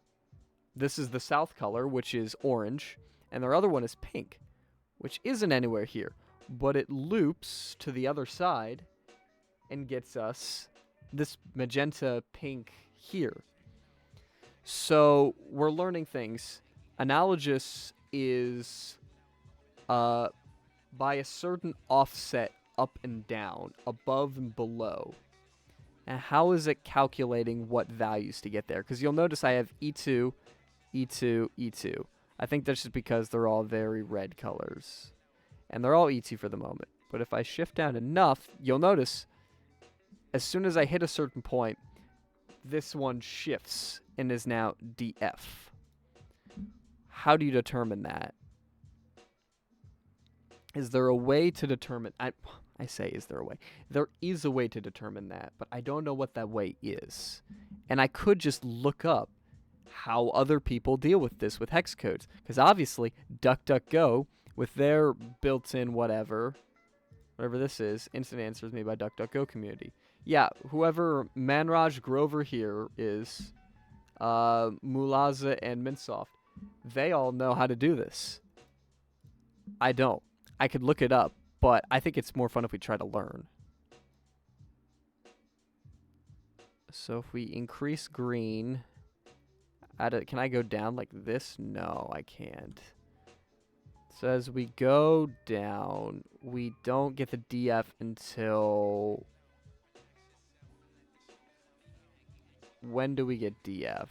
this is the south color, which is orange, and our other one is pink, which isn't anywhere here, but it loops to the other side and gets us this magenta pink here. So we're learning things. Analogous is by a certain offset up and down, above and below. And how is it calculating what values to get there? Because you'll notice I have E2, E2, E2. I think that's just because they're all very red colors. And they're all E2 for the moment. But if I shift down enough, you'll notice as soon as I hit a certain point, this one shifts and is now DF. How do you determine that? Is there a way to determine... I say, is there a way? There is a way to determine that, but I don't know what that way is. And I could just look up how other people deal with this with hex codes. Because obviously, DuckDuckGo, with their built-in whatever this is, instant answers made by DuckDuckGo community. Yeah, whoever Manraj Grover here is, Mulaza and Mintsoft, they all know how to do this. I don't. I could look it up, but I think it's more fun if we try to learn. So if we increase green, can I go down like this? No, I can't. So as we go down, we don't get the DF until... When do we get DF?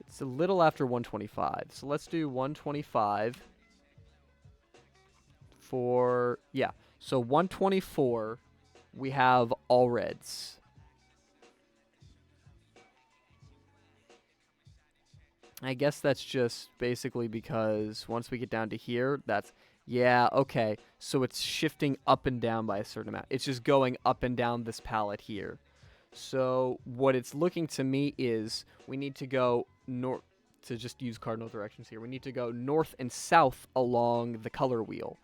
It's a little after 125. So let's do 125 for... Yeah. So 124, we have all reds. I guess that's just basically because once we get down to here, that's Yeah, okay. So it's shifting up and down by a certain amount. It's just going up and down this palette here. So what it's looking to me is we need to go north, to just use cardinal directions here. We need to go north and south along the color wheel.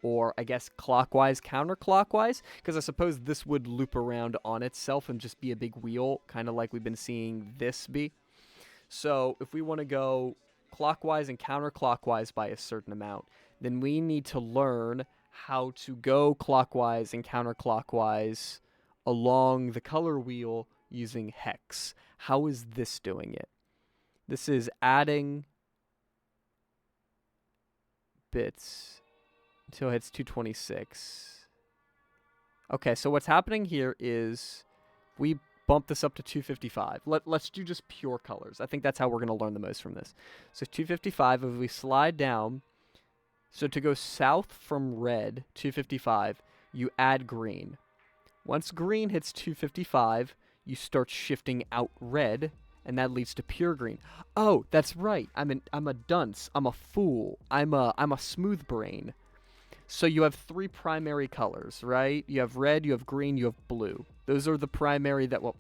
Or I guess clockwise, counterclockwise, because I suppose this would loop around on itself and just be a big wheel, kind of like we've been seeing this be. So if we want to go clockwise and counterclockwise by a certain amount, then we need to learn how to go clockwise and counterclockwise along the color wheel using hex. How is this doing it? This is adding bits until it hits 226. Okay, so what's happening here is we bump this up to 255. Let's do just pure colors. I think that's how we're going to learn the most from this. So 255, if we slide down, so to go south from red, 255, you add green. Once green hits 255, you start shifting out red, and that leads to pure green. Oh, that's right. I'm a dunce. I'm a fool. I'm a smooth brain. So you have three primary colors, right? You have red, you have green, you have blue. Those are the primary that, well,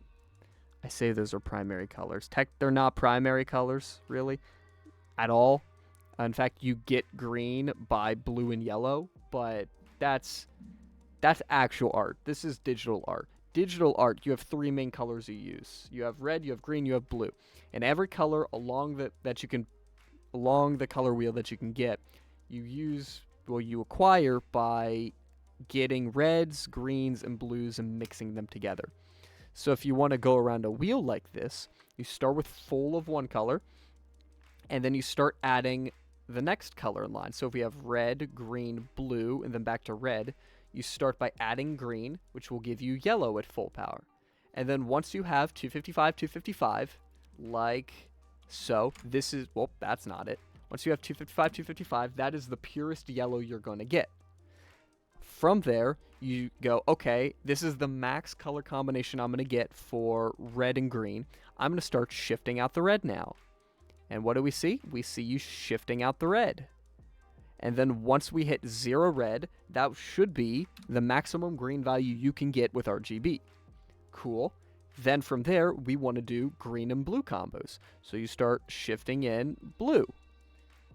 I say those are primary colors. They're not primary colors, really, at all. In fact, you get green by blue and yellow, but that's actual art. This is digital art. Digital art, you have three main colors you use. You have red, you have green, you have blue. And every color along the color wheel that you can get, you acquire by getting reds, greens, and blues and mixing them together. So if you want to go around a wheel like this, you start with full of one color, and then you start adding the next color in line. So if we have red, green, blue, and then back to red, you start by adding green, which will give you yellow at full power. And then once you have 255, 255, like so, this is, well, that's not it. Once you have 255, 255, that is the purest yellow you're going to get. From there, you go, okay, this is the max color combination I'm going to get for red and green. I'm going to start shifting out the red now. And what do we see? We see you shifting out the red. And then once we hit 0 red, that should be the maximum green value you can get with RGB. Cool. Then from there, we want to do green and blue combos. So you start shifting in blue.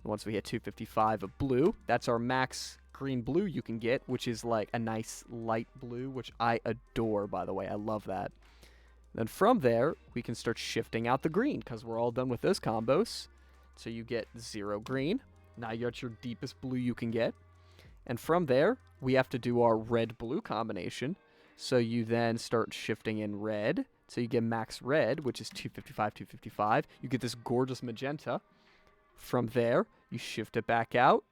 Once we hit 255 of blue, that's our max green-blue you can get, which is like a nice light blue, which I adore, by the way. I love that. Then from there, we can start shifting out the green, because we're all done with those combos. So you get 0 green. Now you're at your deepest blue you can get. And from there, we have to do our red-blue combination. So you then start shifting in red. So you get max red, which is 255, 255. You get this gorgeous magenta. From there, you shift it back out.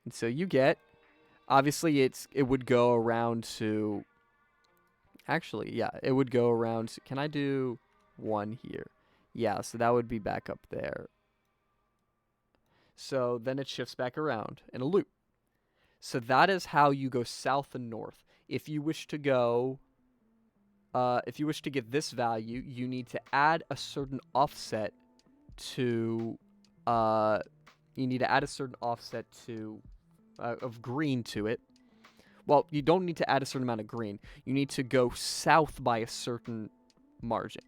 And so you get, obviously it would go around to, actually, yeah, it would go around to, can I do 1 here? Yeah, so that would be back up there. So then it shifts back around in a loop. So that is how you go south and north. If you wish to go, if you wish to get this value, you need to add a certain offset to, you need to add a certain offset to, of green to it. Well, you don't need to add a certain amount of green. You need to go south by a certain margin.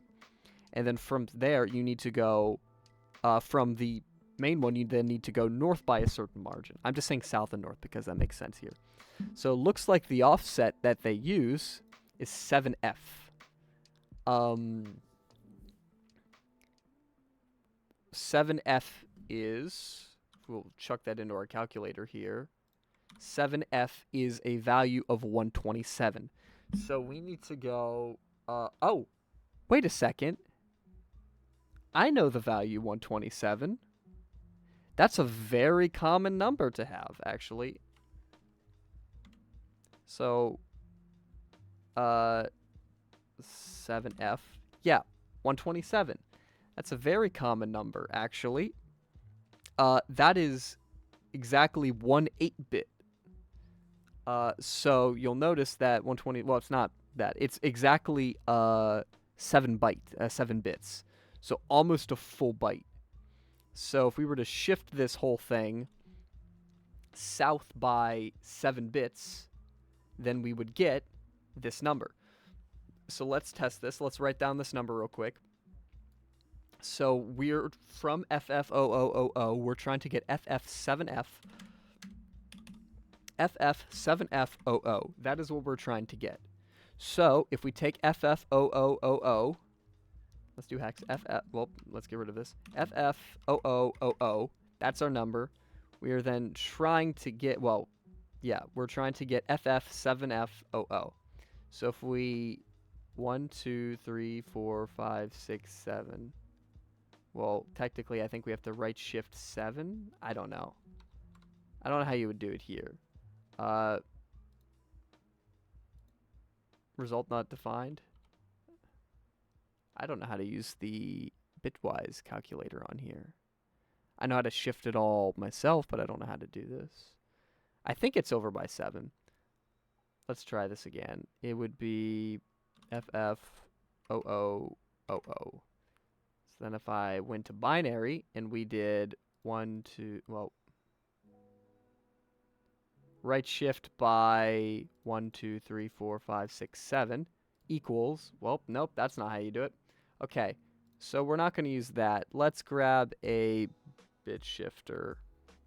And then from there, you need to go, from the main one, you then need to go north by a certain margin. I'm just saying south and north because that makes sense here. So it looks like the offset that they use is 7F. 7F is, we'll chuck that into our calculator here. 7F is a value of 127. So we need to go, oh, wait a second. I know the value 127. That's a very common number to have, actually. So, 7F. Yeah, 127. That's a very common number, actually. That is exactly 1 8-bit. So you'll notice that 120, well, it's not that. It's exactly 7 bits. So almost a full byte. So if we were to shift this whole thing south by 7 bits, then we would get this number. So let's test this. Let's write down this number real quick. So we're from FF0000, we're trying to get FF7F. FF7F00. That is what we're trying to get. So if we take FF0000, let's do hex. Well, let's get rid of this. FF0000, that's our number. We are then trying to get, well, yeah, we're trying to get FF7F00. So if we 1, 2, 3, 4, 5, 6, 7. Well, technically, I think we have to right shift 7. I don't know. I don't know how you would do it here. Result not defined. I don't know how to use the bitwise calculator on here. I know how to shift it all myself, but I don't know how to do this. I think it's over by 7. Let's try this again. It would be FF0000. So then if I went to binary and we did 1, 2, well, right shift by 1, 2, 3, 4, 5, 6, 7 equals, well, nope, that's not how you do it. Okay, so we're not going to use that. Let's grab a bit shifter.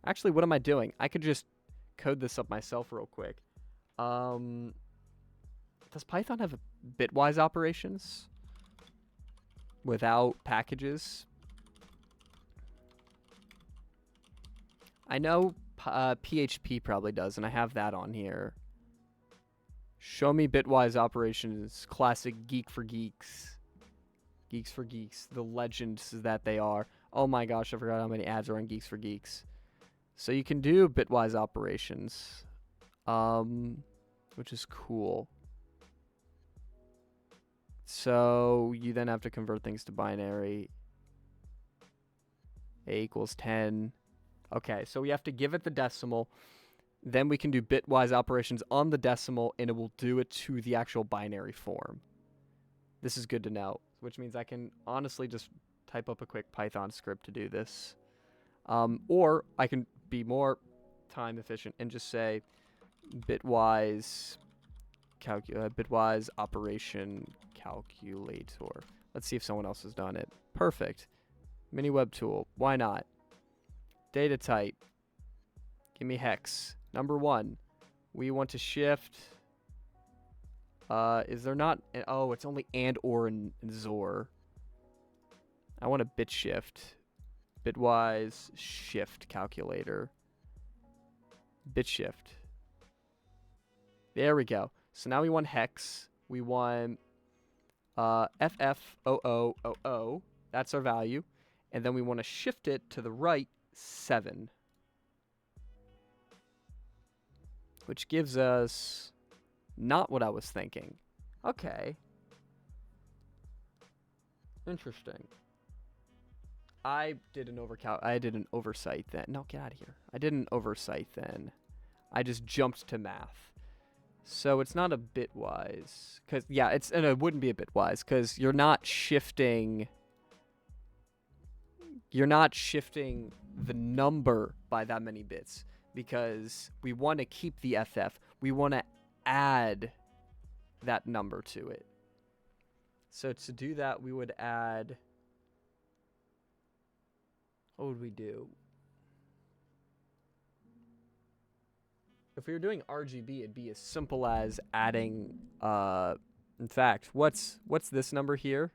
Actually, what am I doing? I could just code this up myself real quick. Does Python have bitwise operations without packages? I know PHP probably does, and I have that on here. Show me bitwise operations, classic Geek for Geeks. Geeks for Geeks, the legends that they are. Oh my gosh, I forgot how many ads are on Geeks for Geeks. So you can do bitwise operations, which is cool. So you then have to convert things to binary. A equals 10. Okay, so we have to give it the decimal. Then we can do bitwise operations on the decimal, and it will do it to the actual binary form. This is good to know, which means I can honestly just type up a quick Python script to do this. Or I can be more time efficient and just say bitwise operation calculator. Let's see if someone else has done it. Perfect. Mini web tool. Why not? Data type. Give me hex. Number 1. We want to shift. Is there not? Oh, it's only and or and XOR. I want a bit shift. Bitwise shift calculator. Bit shift. There we go. So now we want hex. We want FF0000. That's our value. And then we want to shift it to the right 7. Which gives us not what I was thinking. Okay. Interesting. I did an oversight then. No, get out of here. I did an oversight then. I just jumped to math. So it's not a bitwise. Yeah, it wouldn't be a bitwise because you're not shifting the number by that many bits because we want to keep the FF. We want to add that number to it. So to do that, we would add... What would we do? If we were doing RGB, it'd be as simple as adding... in fact, what's this number here?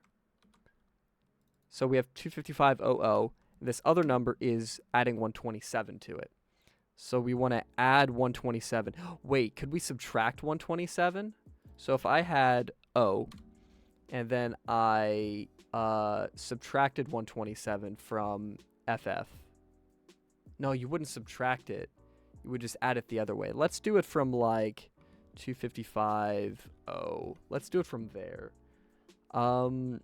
So we have 255.00. This other number is adding 127 to it. So we want to add 127. Wait, could we subtract 127? So if I had O, and then I subtracted 127 from FF. No, you wouldn't subtract it. You would just add it the other way. Let's do it from like 255.0. Let's do it from there. So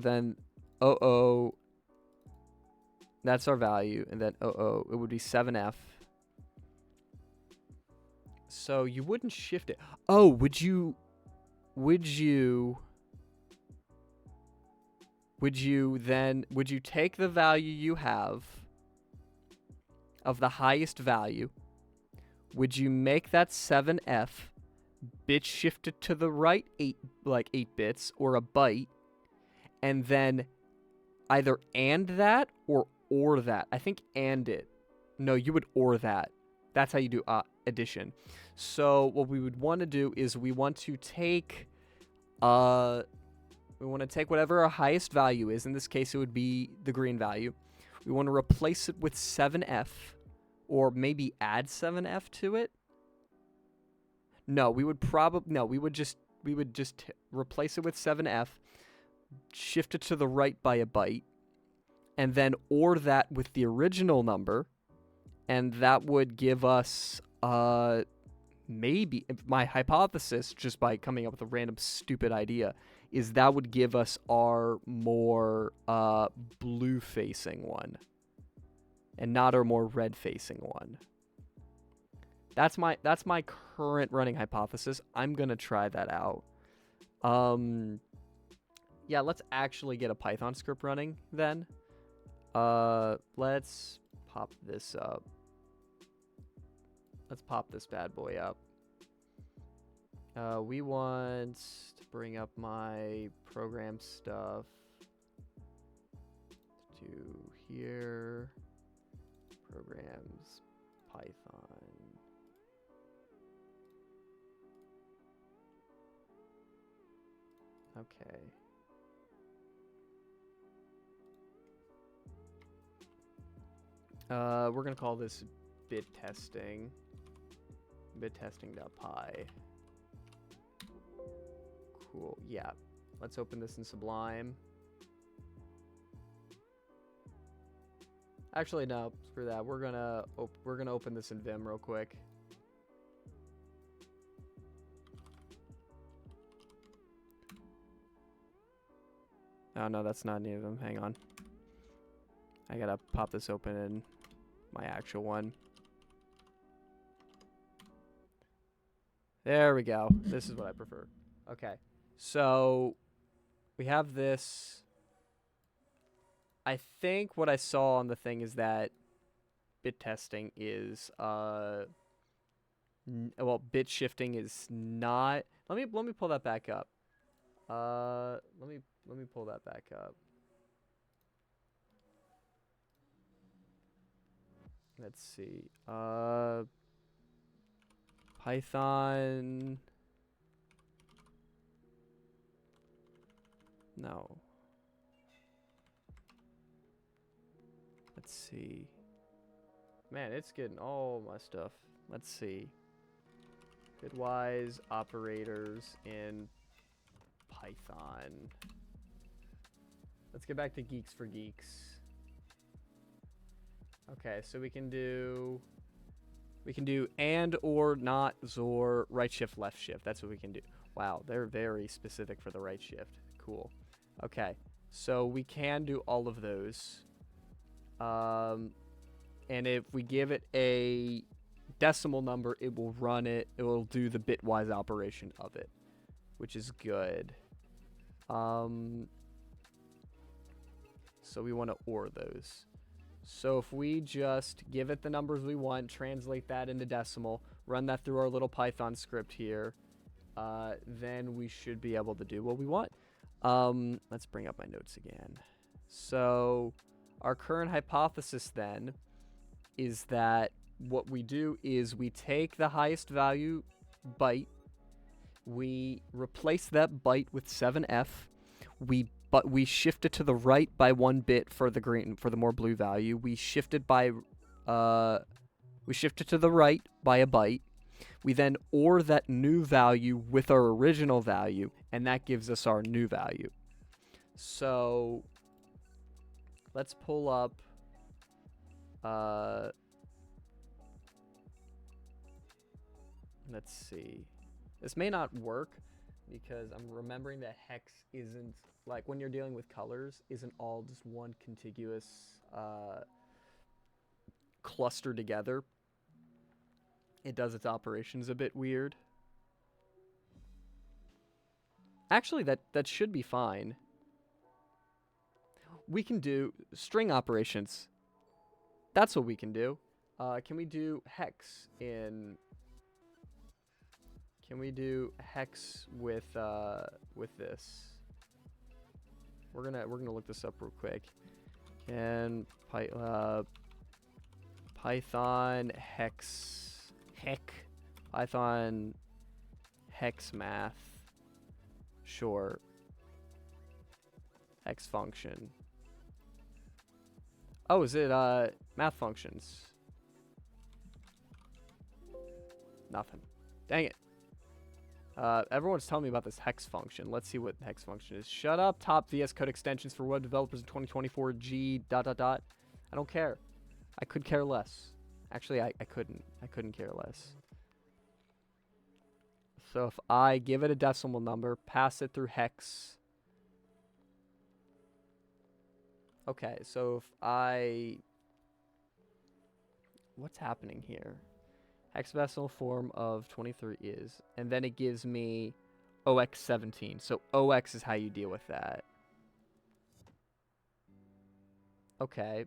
then 00, that's our value, and then 00, it would be 7F. So you wouldn't shift it. Oh, would you take the value you have of the highest value, would you make that 7F bit shifted to the right 8 bits or a byte, and then either and that or that? I think and it. No, you would or that. That's how you do addition. So what we would want to do is we want to take whatever our highest value is. In this case, it would be the green value. We want to replace it with 7F, or maybe add 7F to it. No, we would just replace it with 7F, shift it to the right by a byte, and then or that with the original number, and that would give us maybe, my hypothesis, just by coming up with a random stupid idea, is that would give us our more blue facing one and not our more red facing one. That's my current running hypothesis. I'm gonna try that out. Yeah, let's actually get a Python script running then. Let's pop this up. Let's pop this bad boy up. We want to bring up my program stuff to here. Programs, Python. Okay. We're gonna call this bit testing. Bittesting.py. Cool. Yeah. Let's open this in Sublime. Actually, no. Screw that. We're gonna open this in Vim real quick. Oh no, that's not any of them. Hang on. I gotta pop this open in my actual one. There we go. This is what I prefer. Okay. So we have this. I think what I saw on the thing is that bit testing is well, bit shifting is not. Let me pull that back up. Let me pull that back up. Let's see. Python. No. Let's see. Man, it's getting all my stuff. Let's see. Bitwise operators in Python. Let's get back to Geeks for Geeks. Okay, so we can do and or not Zor right shift left shift. That's what we can do. Wow, they're very specific for the right shift. Cool. Okay, so we can do all of those. And if we give it a decimal number, it will run it. It will do the bitwise operation of it, which is good. So we want to OR those. So if we just give it the numbers we want, translate that into decimal, run that through our little Python script here, then we should be able to do what we want. Let's bring up my notes again. So our current hypothesis then is that what we do is we take the highest value byte, we replace that byte with 7F, but we shift it to the right by 1 bit for the green, for the more blue value. We shift it to the right by a byte. We then OR that new value with our original value, and that gives us our new value. So let's pull up let's see. This may not work because I'm remembering that hex isn't, like, when you're dealing with colors, isn't all just one contiguous cluster together. It does its operations a bit weird. Actually, that should be fine. We can do string operations. That's what we can do. Can we do hex in... Can we do hex with this? We're gonna look this up real quick. Can Python Python hex math. Sure. Hex function. Oh, is it math functions? Nothing. Dang it. Everyone's telling me about this hex function. Let's see what hex function is. Shut up, top VS Code extensions for web developers in 2024 G ... I don't care. I could care less. Actually, I couldn't. I couldn't care less. So if I give it a decimal number, pass it through hex. Okay, so if I... What's happening here? Hexadecimal form of 23 is, and then it gives me OX17. So OX is how you deal with that. Okay.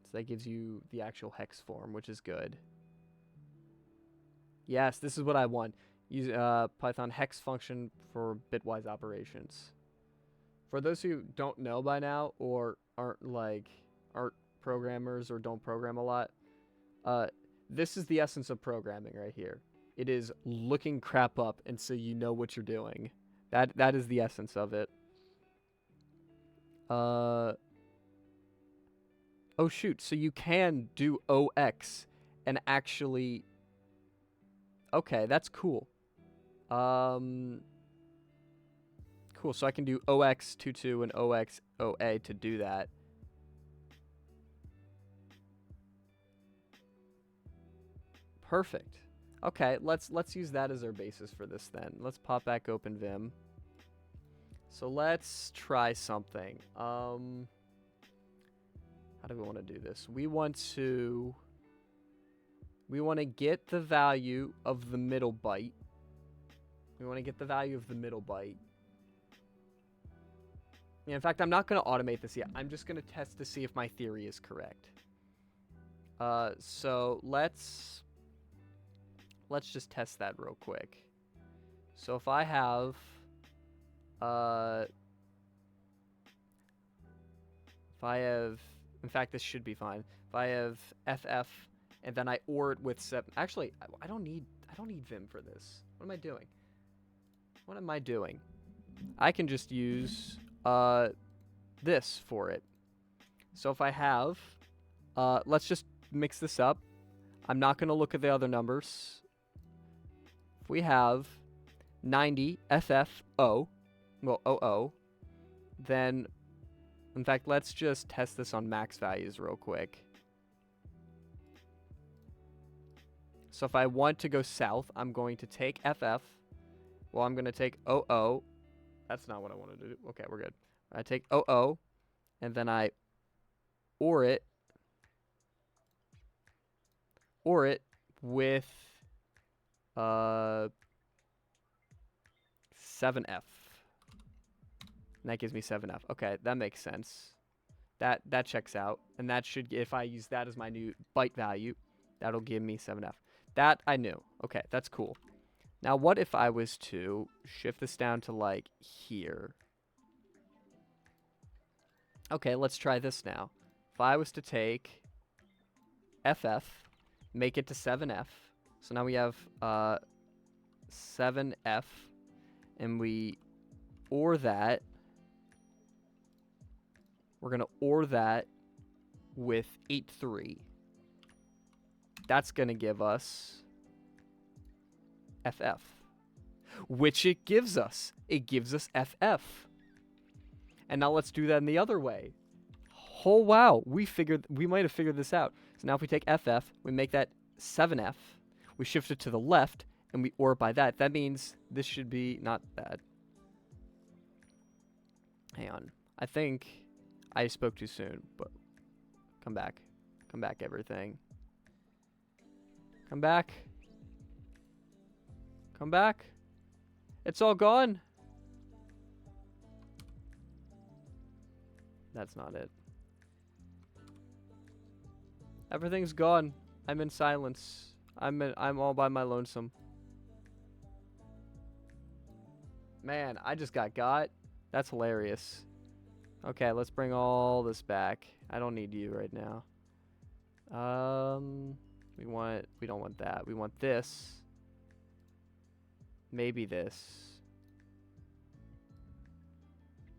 So that gives you the actual hex form, which is good. Yes, this is what I want. Use Python hex function for bitwise operations. For those who don't know by now, or aren't programmers or don't program a lot, this is the essence of programming right here. It is looking crap up, and so you know what you're doing. That is the essence of it. Oh shoot, so you can do OX and actually... Okay, that's cool. Cool, so I can do OX22 and OXOA to do that. Perfect. Okay, let's use that as our basis for this then. Let's pop back open Vim. So let's try something. How do we want to do this? We want to get the value of the middle byte. We want to get the value of the middle byte. Yeah, in fact, I'm not going to automate this yet. I'm just going to test to see if my theory is correct. So let's just test that real quick. So if I have in fact, this should be fine. If I have FF and then I OR it with 7. Actually, I don't need Vim for this. What am I doing? What am I doing? I can just use this for it. So if I have, let's just mix this up. I'm not going to look at the other numbers. If we have 90 FFO, well, OO, then, in fact, let's just test this on max values real quick. So if I want to go south, I'm going to take FF. Well, I'm going to take OO. That's not what I wanted to do. Okay, we're good. I take OO, and then I OR it with 7F. And that gives me 7F. Okay, that makes sense. That checks out. And that should, if I use that as my new byte value, that'll give me 7F. That I knew. Okay, that's cool. Now, what if I was to shift this down to, like, here? Okay, let's try this now. If I was to take FF, make it to 7F. So now we have 7F, and we OR that. We're going to OR that with 8.3. That's going to give us FF, which it gives us. It gives us FF. And now let's do that in the other way. Oh, wow. We might have figured this out. So now if we take FF, we make that 7F. We shift it to the left, and we OR by that. That means this should be not bad. Hang on. I think I spoke too soon, but come back. Come back, everything. Come back. Come back. It's all gone. That's not it. Everything's gone. I'm in silence. I'm all by my lonesome. Man, I just got. That's hilarious. Okay, let's bring all this back. I don't need you right now. We don't want that. We want this. Maybe this.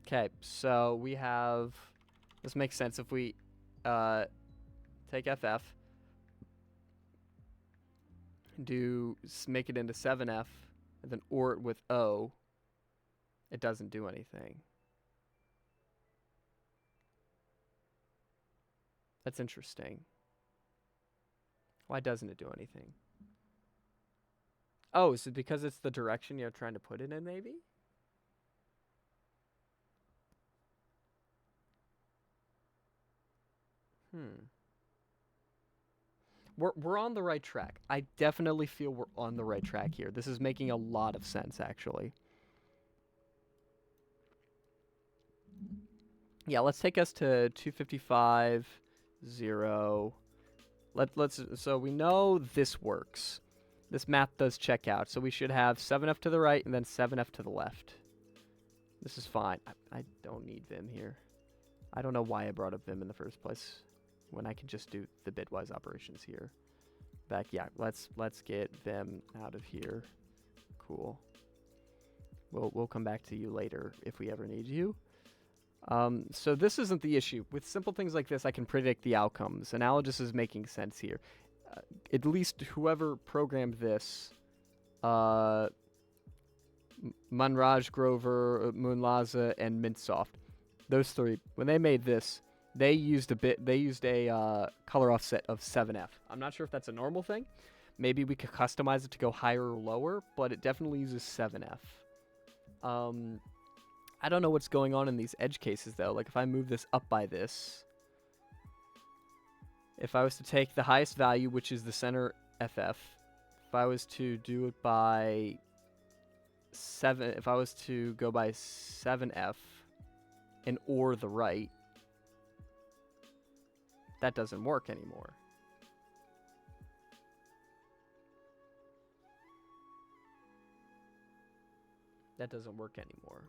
Okay, so we have, this makes sense if we take FF, make it into 7F, and then OR it with O. It doesn't do anything. That's interesting. Why doesn't it do anything? Oh, is it because it's the direction you're trying to put it in, maybe? We're on the right track. I definitely feel we're on the right track here. This is making a lot of sense, actually. Yeah, let's take us to 255, 0. So we know this works. This math does check out. So we should have 7F to the right and then 7F to the left. This is fine. I don't need Vim here. I don't know why I brought up Vim in the first place when I can just do the bitwise operations here. Back, yeah, let's get Vim out of here. Cool. We'll come back to you later if we ever need you. So this isn't the issue. With simple things like this, I can predict the outcomes. Analogous is making sense here. At least whoever programmed this, Manraj Grover, Moonlaza, and Mintsoft, those three, when they made this, they used a color offset of 7F. I'm not sure if that's a normal thing. Maybe we could customize it to go higher or lower, but it definitely uses 7F. I don't know what's going on in these edge cases, though. Like, if I move this up by this, if I was to take the highest value, which is the center FF, if I was to do it by 7, if I was to go by 7F and OR the right, that doesn't work anymore. That doesn't work anymore.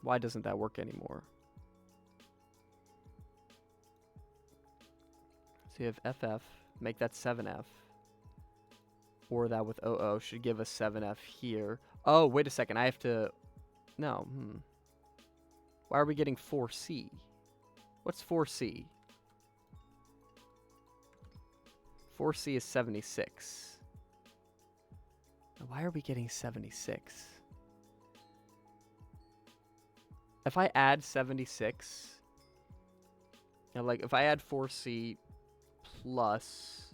Why doesn't that work anymore? So you have FF, make that 7F. Or that with OO should give us 7F here. Oh, wait a second. I have to... No. Why are we getting 4C? What's 4C? 4C is 76. Now, why are we getting 76? If I add 76, you know, like if I add 4C plus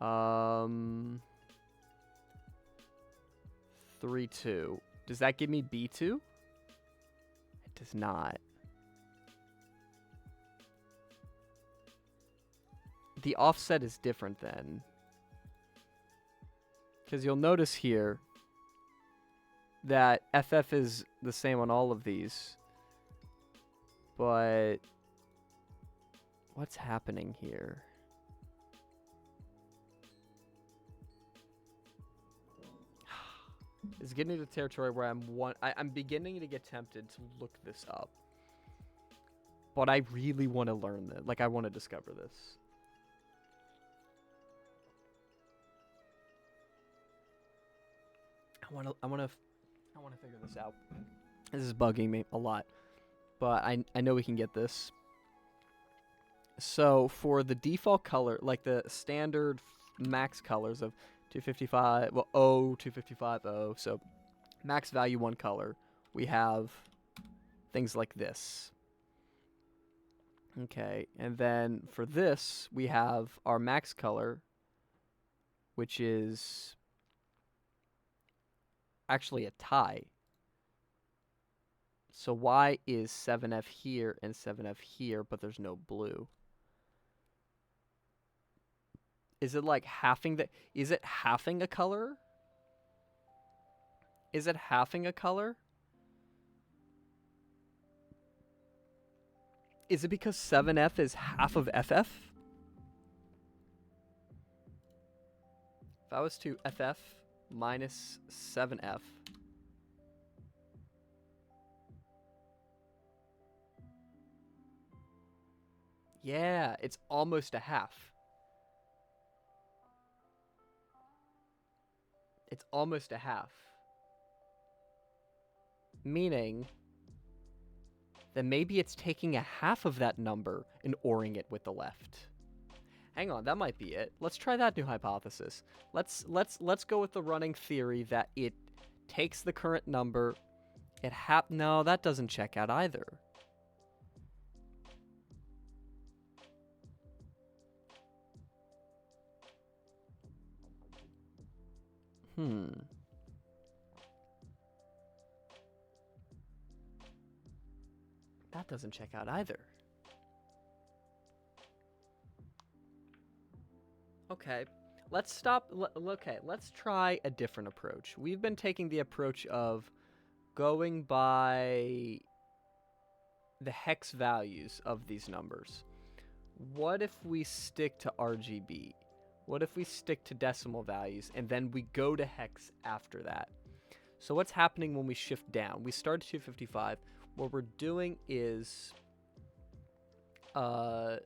3.2, does that give me B2? It does not. The offset is different then, because you'll notice here that FF is the same on all of these, but what's happening here? It's getting into territory where I'm beginning to get tempted to look this up, but I really want to learn this. Like, I want to discover this. I want to figure this out. This is bugging me a lot, but I know we can get this. So for the default color, like the standard max colors of 255, well, O, 255, O, so max value one color, we have things like this. Okay, and then for this, we have our max color, which is actually a tie. So why is 7F here and 7F here, but there's no blue? Is it like halving the... Is it halving a color? Is it halving a color? Is it because 7F is half of FF? If I was to FF minus 7F, yeah, it's almost a half. It's almost a half. Meaning that maybe it's taking a half of that number and ORing it with the left. Hang on, that might be it. Let's try that new hypothesis. Let's go with the running theory that it takes the current number. No, that doesn't check out either. That doesn't check out either. Okay, let's stop. Okay, let's try a different approach. We've been taking the approach of going by the hex values of these numbers. What if we stick to RGB? What if we stick to decimal values and then we go to hex after that? So what's happening when we shift down? We start at 255. What we're doing is what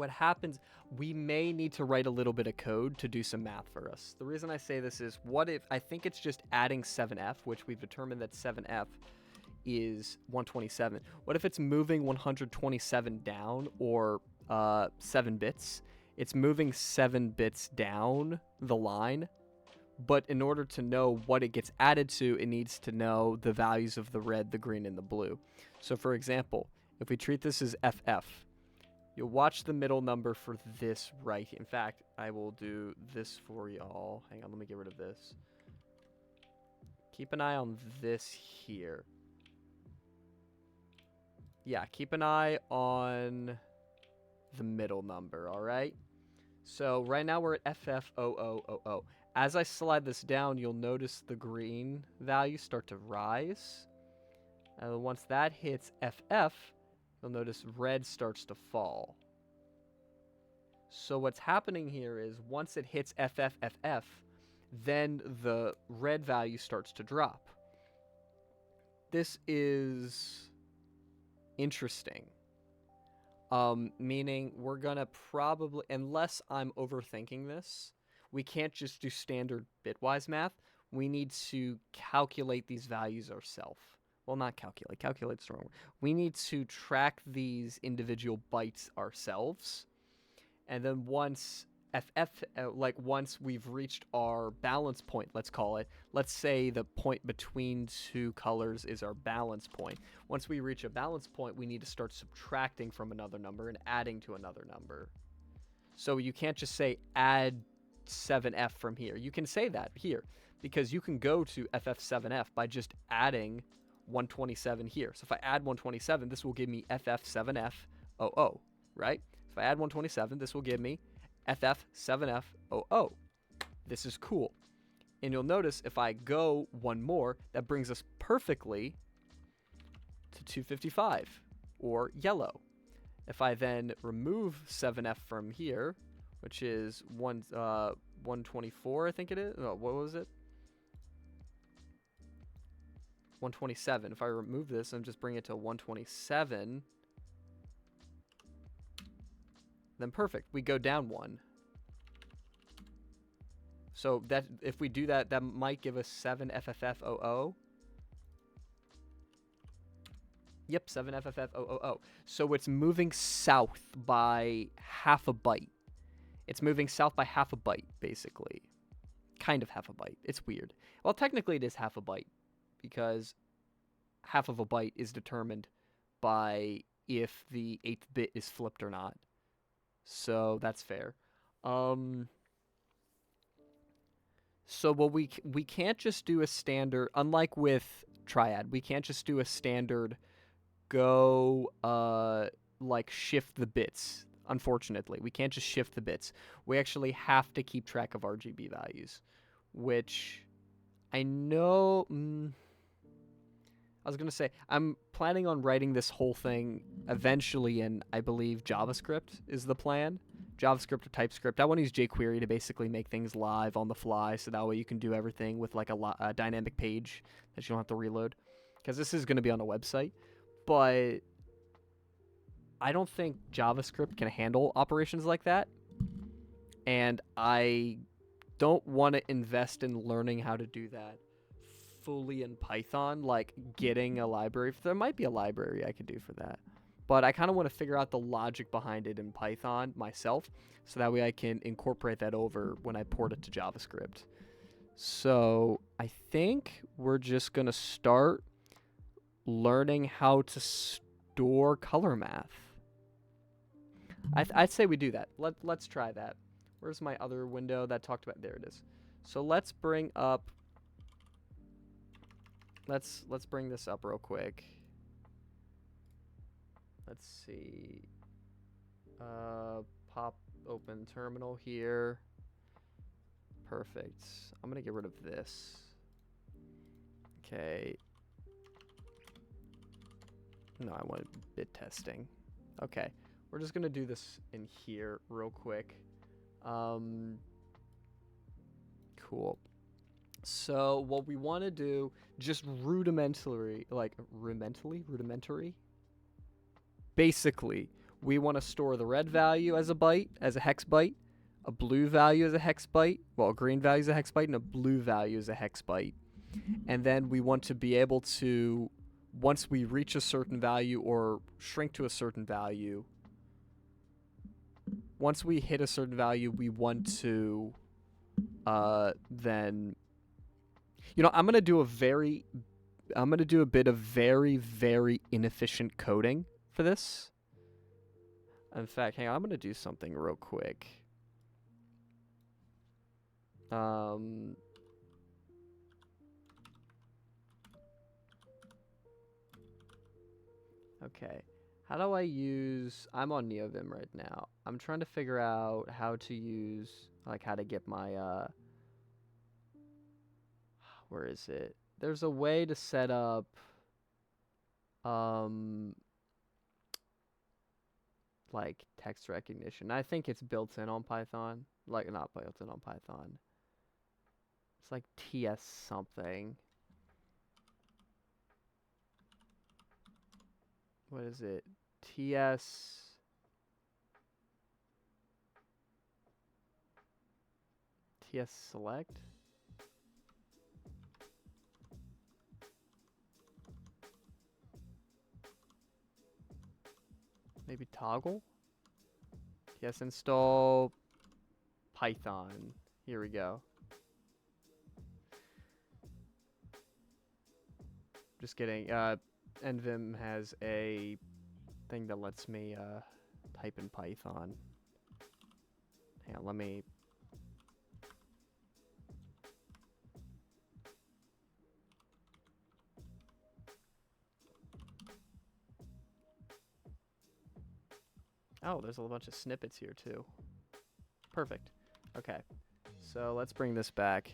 happens, we may need to write a little bit of code to do some math for us. The reason I say this is, what if, I think it's just adding 7F, which we've determined that 7F is 127. What if it's moving 127 down, or 7 bits? It's moving 7 bits down the line, but in order to know what it gets added to, it needs to know the values of the red, the green, and the blue. So for example, if we treat this as FF, you'll watch the middle number for this right here. In fact, I will do this for y'all. Hang on, let me get rid of this. Keep an eye on this here. Yeah, keep an eye on the middle number, all right? So right now we're at FF0000. As I slide this down, you'll notice the green values start to rise. And once that hits FF, you'll notice red starts to fall. So what's happening here is once it hits FFFF, then the red value starts to drop. This is interesting. Meaning we're gonna probably, unless I'm overthinking this, we can't just do standard bitwise math. We need to calculate these values ourselves. Well, not calculate. Calculate's the wrong word. We need to track these individual bytes ourselves. And then once once we've reached our balance point, let's call it, let's say the point between two colors is our balance point. Once we reach a balance point, we need to start subtracting from another number and adding to another number. So you can't just say add 7F from here. You can say that here, because you can go to FF7F by just adding 127 here. So if I add 127, this will give me FF7F00, right? If I add 127, this will give me FF7F00. This is cool. And you'll notice if I go one more, that brings us perfectly to 255, or yellow. If I then remove 7F from here, which is 124, I think it is. Oh, what was it? 127. If I remove this and just bring it to 127, then perfect. We go down one. So that if we do that, that might give us 7FFF00. Yep, 7FFF000. So it's moving south by half a byte. It's moving south by half a byte, basically. Kind of half a byte. It's weird. Well, technically it is half a byte, because half of a byte is determined by if the 8th bit is flipped or not. So that's fair. So what we can't just do a standard, unlike with Triad, we can't just do a standard go like shift the bits. Unfortunately, we can't just shift the bits. We actually have to keep track of RGB values, which I know I was going to say, I'm planning on writing this whole thing eventually in, I believe, JavaScript is the plan. JavaScript or TypeScript. I want to use jQuery to basically make things live on the fly, so that way you can do everything with like a dynamic page that you don't have to reload. Because this is going to be on a website. But I don't think JavaScript can handle operations like that. And I don't want to invest in learning how to do that fully in Python, like getting a library. There might be a library I could do for that. But I kind of want to figure out the logic behind it in Python myself, so that way I can incorporate that over when I port it to JavaScript. So I think we're just going to start learning how to store color math. I'd say we do that. Let's try that. Where's my other window that talked about? There it is. So let's bring up. Let's bring this up real quick. Let's see. Pop open terminal here. Perfect. I'm gonna get rid of this. Okay. No, I want bit testing. Okay. We're just gonna do this in here real quick. Cool. So what we want to do, just rudimentary. Basically, we want to store the red value as a byte, as a hex byte, a blue value as a hex byte, well, a green value as a hex byte, and a blue value as a hex byte. And then we want to be able to, once we reach a certain value or shrink to a certain value, once we hit a certain value, we want to then, you know, I'm going to do a bit of very, very inefficient coding for this. In fact, hang on, I'm going to do something real quick. Okay. How do I use... I'm on NeoVim right now. I'm trying to figure out how to use... Like, how to get my... Where is it? There's a way to set up... like, text recognition. I think it's built in on Python. Like, not built in on Python. It's like TS something. What is it? TS... TS select? Maybe toggle? TS install Python. Here we go. Just kidding. NVim has a thing that lets me type in Python. Hang on, let me... Oh, there's a bunch of snippets here too. Perfect. Okay. So let's bring this back.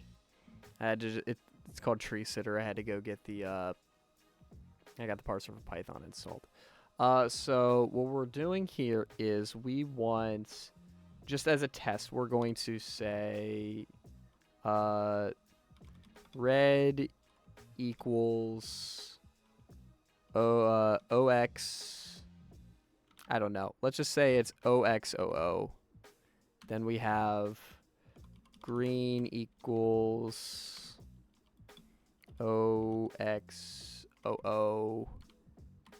I had to, it's called Tree Sitter. I had to go get the I got the parser for Python installed. So what we're doing here is we want, just as a test, we're going to say red equals OX. I don't know. Let's just say it's OXOO. Then we have green equals OXOO.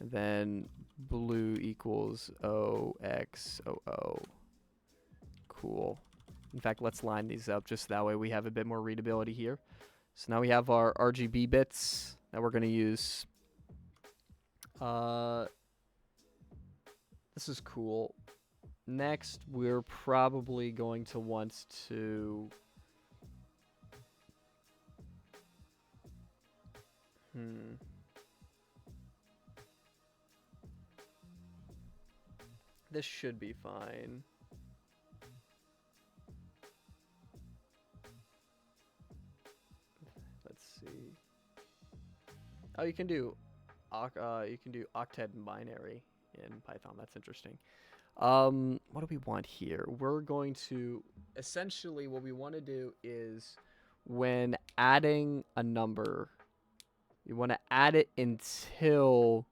And then blue equals OXOO. Cool. In fact, let's line these up just that way we have a bit more readability here. So now we have our RGB bits that we're going to use. This is cool. Next, we're probably going to want to... This should be fine. Let's see. Oh, you can do you can do octet and binary in Python. That's interesting. What do we want here? We're going to essentially what we want to do is when adding a number, you want to add it until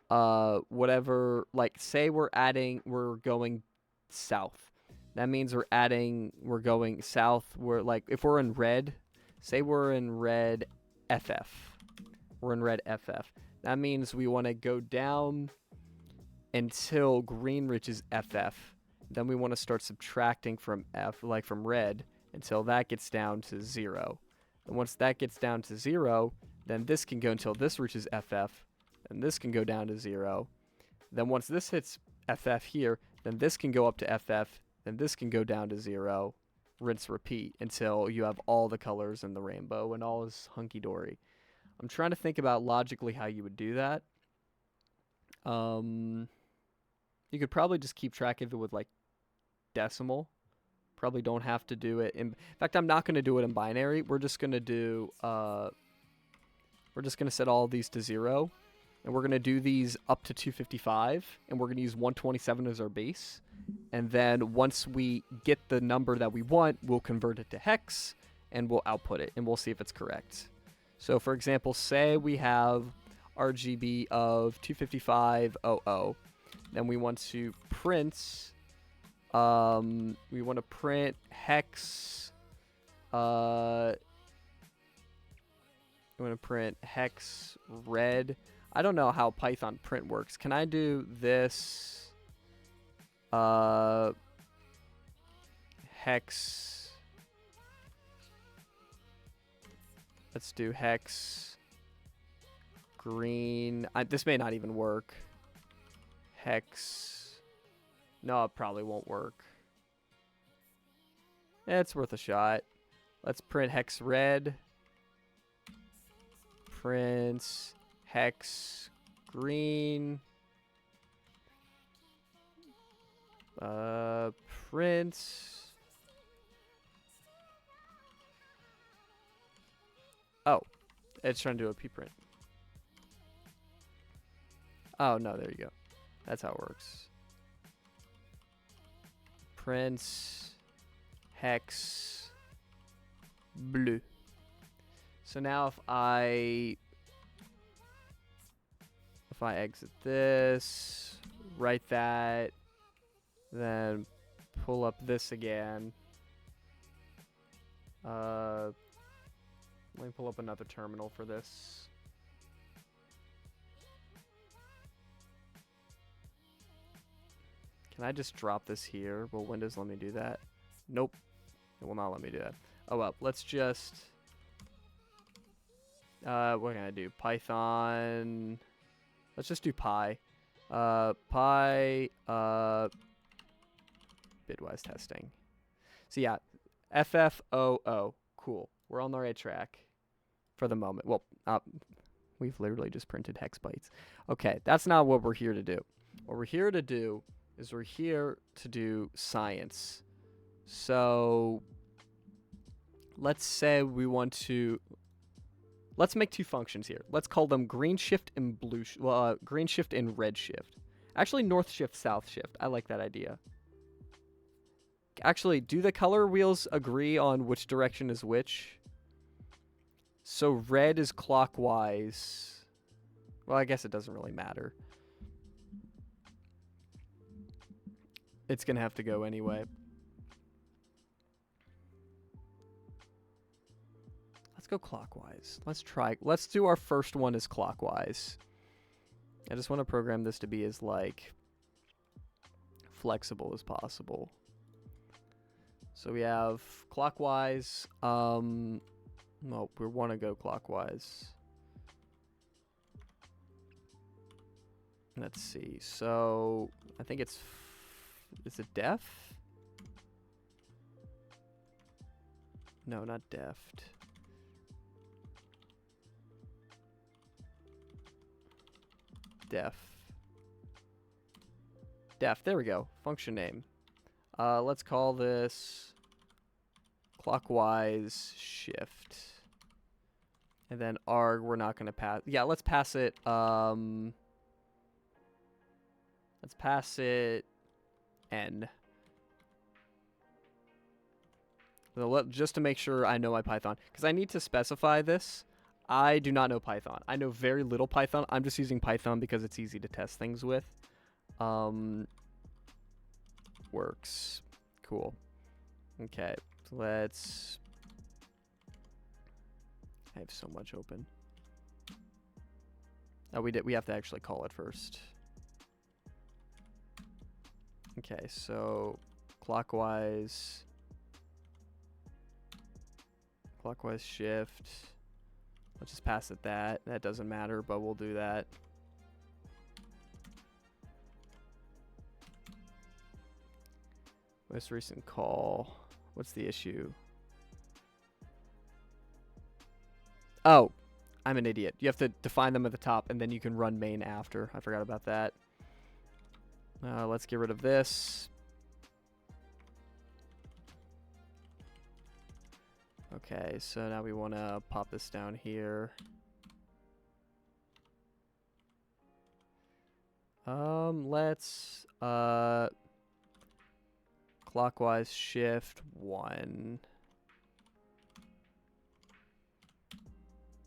whatever, like say we're going south. That means we're going south. We're like, if we're in red, say we're in red FF. We're in red FF. That means we want to go down until green reaches FF. Then we want to start subtracting from from red, until that gets down to 0. And once that gets down to 0, then this can go until this reaches FF, and this can go down to 0. Then once this hits FF here, then this can go up to FF, then this can go down to 0. Rinse, repeat, until you have all the colors in the rainbow and all is hunky-dory. I'm trying to think about logically how you would do that. You could probably just keep track of it with, like, decimal. Probably don't have to do it in fact, I'm not going to do it in binary. We're just going to do we're just going to set all these to 0, and we're going to do these up to 255, and we're going to use 127 as our base. And then once we get the number that we want, we'll convert it to hex and we'll output it, and we'll see if it's correct. So for example, say we have RGB of 255.00. Then we want to print hex we want to print hex red. I don't know how Python print works. Can I do this hex? Let's do hex green. This may not even work. Hex. No, it probably won't work. It's worth a shot. Let's print hex red. Print hex green. Print. Oh, it's trying to do a p print. Oh no, there you go. That's how it works. Print hex blue. So now if I exit this, write that, then pull up this again. Let me pull up another terminal for this. Can I just drop this here? Will Windows let me do that? Nope. It will not let me do that. Oh well, let's just... what can I do? Python... Let's just do pi. Pi... bitwise testing. So yeah, FFOO. Cool. We're on the right track. For the moment. Well, we've literally just printed hex bytes. Okay, that's not what we're here to do. What we're here to do is we're here to do science. So let's say we want to... Let's make two functions here. Let's call them green shift and green shift and red shift. Actually, north shift, south shift. I like that idea. Actually, do the color wheels agree on which direction is which? So red is clockwise. Well, I guess it doesn't really matter. It's going to have to go anyway. Let's go clockwise. Let's try. Let's do our first one as clockwise. I just want to program this to be as, like, flexible as possible. So we have clockwise. No, we want to go clockwise. Let's see. So I think it's... Is it def? No, not deft. Def. Def. There we go. Function name. Let's call this clockwise shift. And then arg, we're not going to pass. Yeah, let's pass it. Let's pass it n. So just to make sure I know my Python, because I need to specify this. I do not know Python. I know very little Python. I'm just using Python because it's easy to test things with. Works. Cool. Okay, so let's... I have so much open. Oh, we have to actually call it first. Okay, so clockwise shift. Let's just pass it that. That doesn't matter, but we'll do that. Most recent call. What's the issue? Oh, I'm an idiot. You have to define them at the top, and then you can run main after. I forgot about that. Let's get rid of this. Okay, so now we want to pop this down here. Let's clockwise shift 1.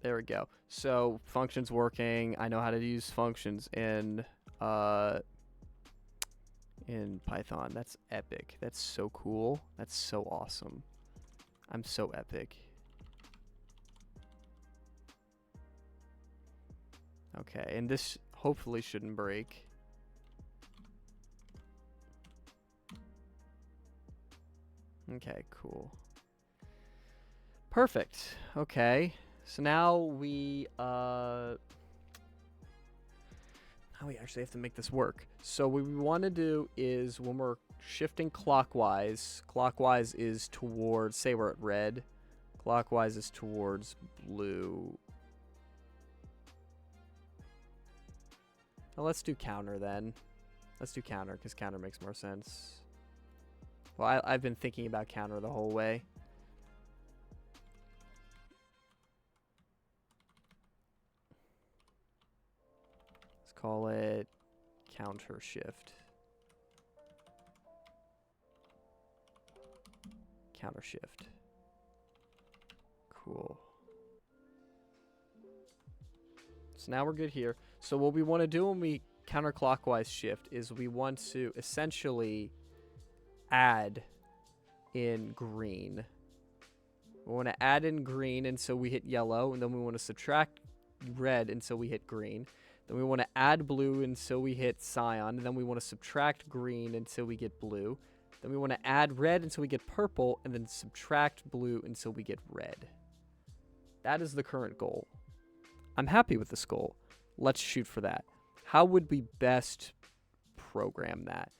There we go. So functions working. I know how to use functions in Python. That's epic. That's so cool. That's so awesome. I'm so epic. Okay, and this hopefully shouldn't break. Okay, cool. Perfect. Okay. So now we actually have to make this work. So what we want to do is when we're shifting clockwise is towards, say we're at red, clockwise is towards blue. Now let's do counter then. Let's do counter because counter makes more sense. Well, I've been thinking about counter the whole way. Let's call it counter shift. Counter shift. Cool. So now we're good here. So what we want to do when we counterclockwise shift is we want to essentially add in green. We want to add in green until we hit yellow, and then we want to subtract red until we hit green. Then we want to add blue until we hit cyan, and then we want to subtract green until we get blue. Then we want to add red until we get purple, and then subtract blue until we get red. That is the current goal. I'm happy with this goal. Let's shoot for that. How would we best program that?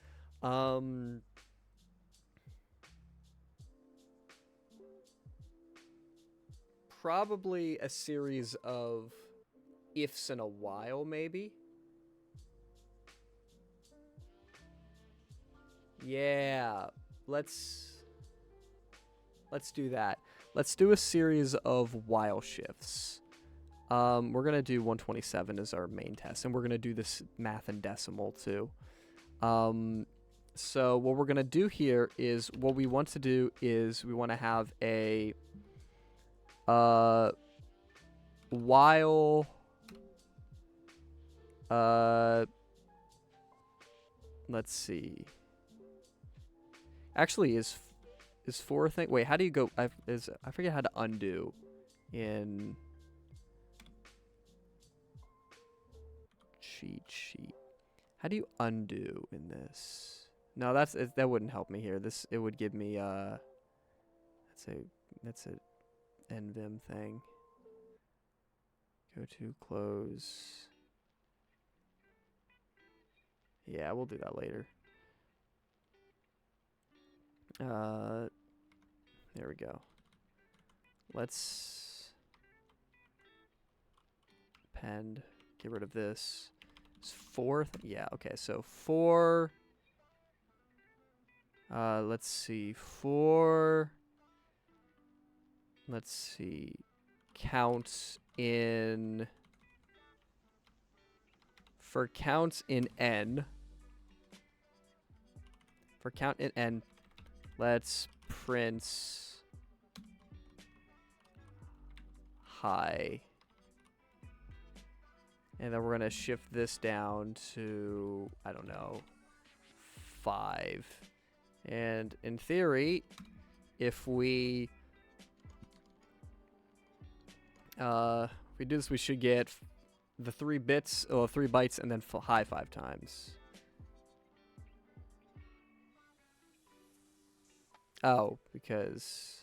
Probably a series of ifs in a while, maybe. Yeah, let's do that. Let's do a series of while shifts. We're gonna do 127 as our main test, and we're gonna do this math and decimal too. So what we're gonna do here is what we want to do is we want to have a while let's see. Actually, is for a thing? Wait, how do you go? I forget how to undo in cheat sheet. How do you undo in this? No, that wouldn't help me here. It would give me that's a nvim thing. Go to close. Yeah, we'll do that later. There we go. Let's append. Get rid of this. It's 4th. Yeah, okay. So 4. Let's see. 4. Let's see. counts in n, let's print high. And then we're going to shift this down to, I don't know, 5. And in theory, if we do this, we should get the 3 bytes and then high 5 times. Oh, because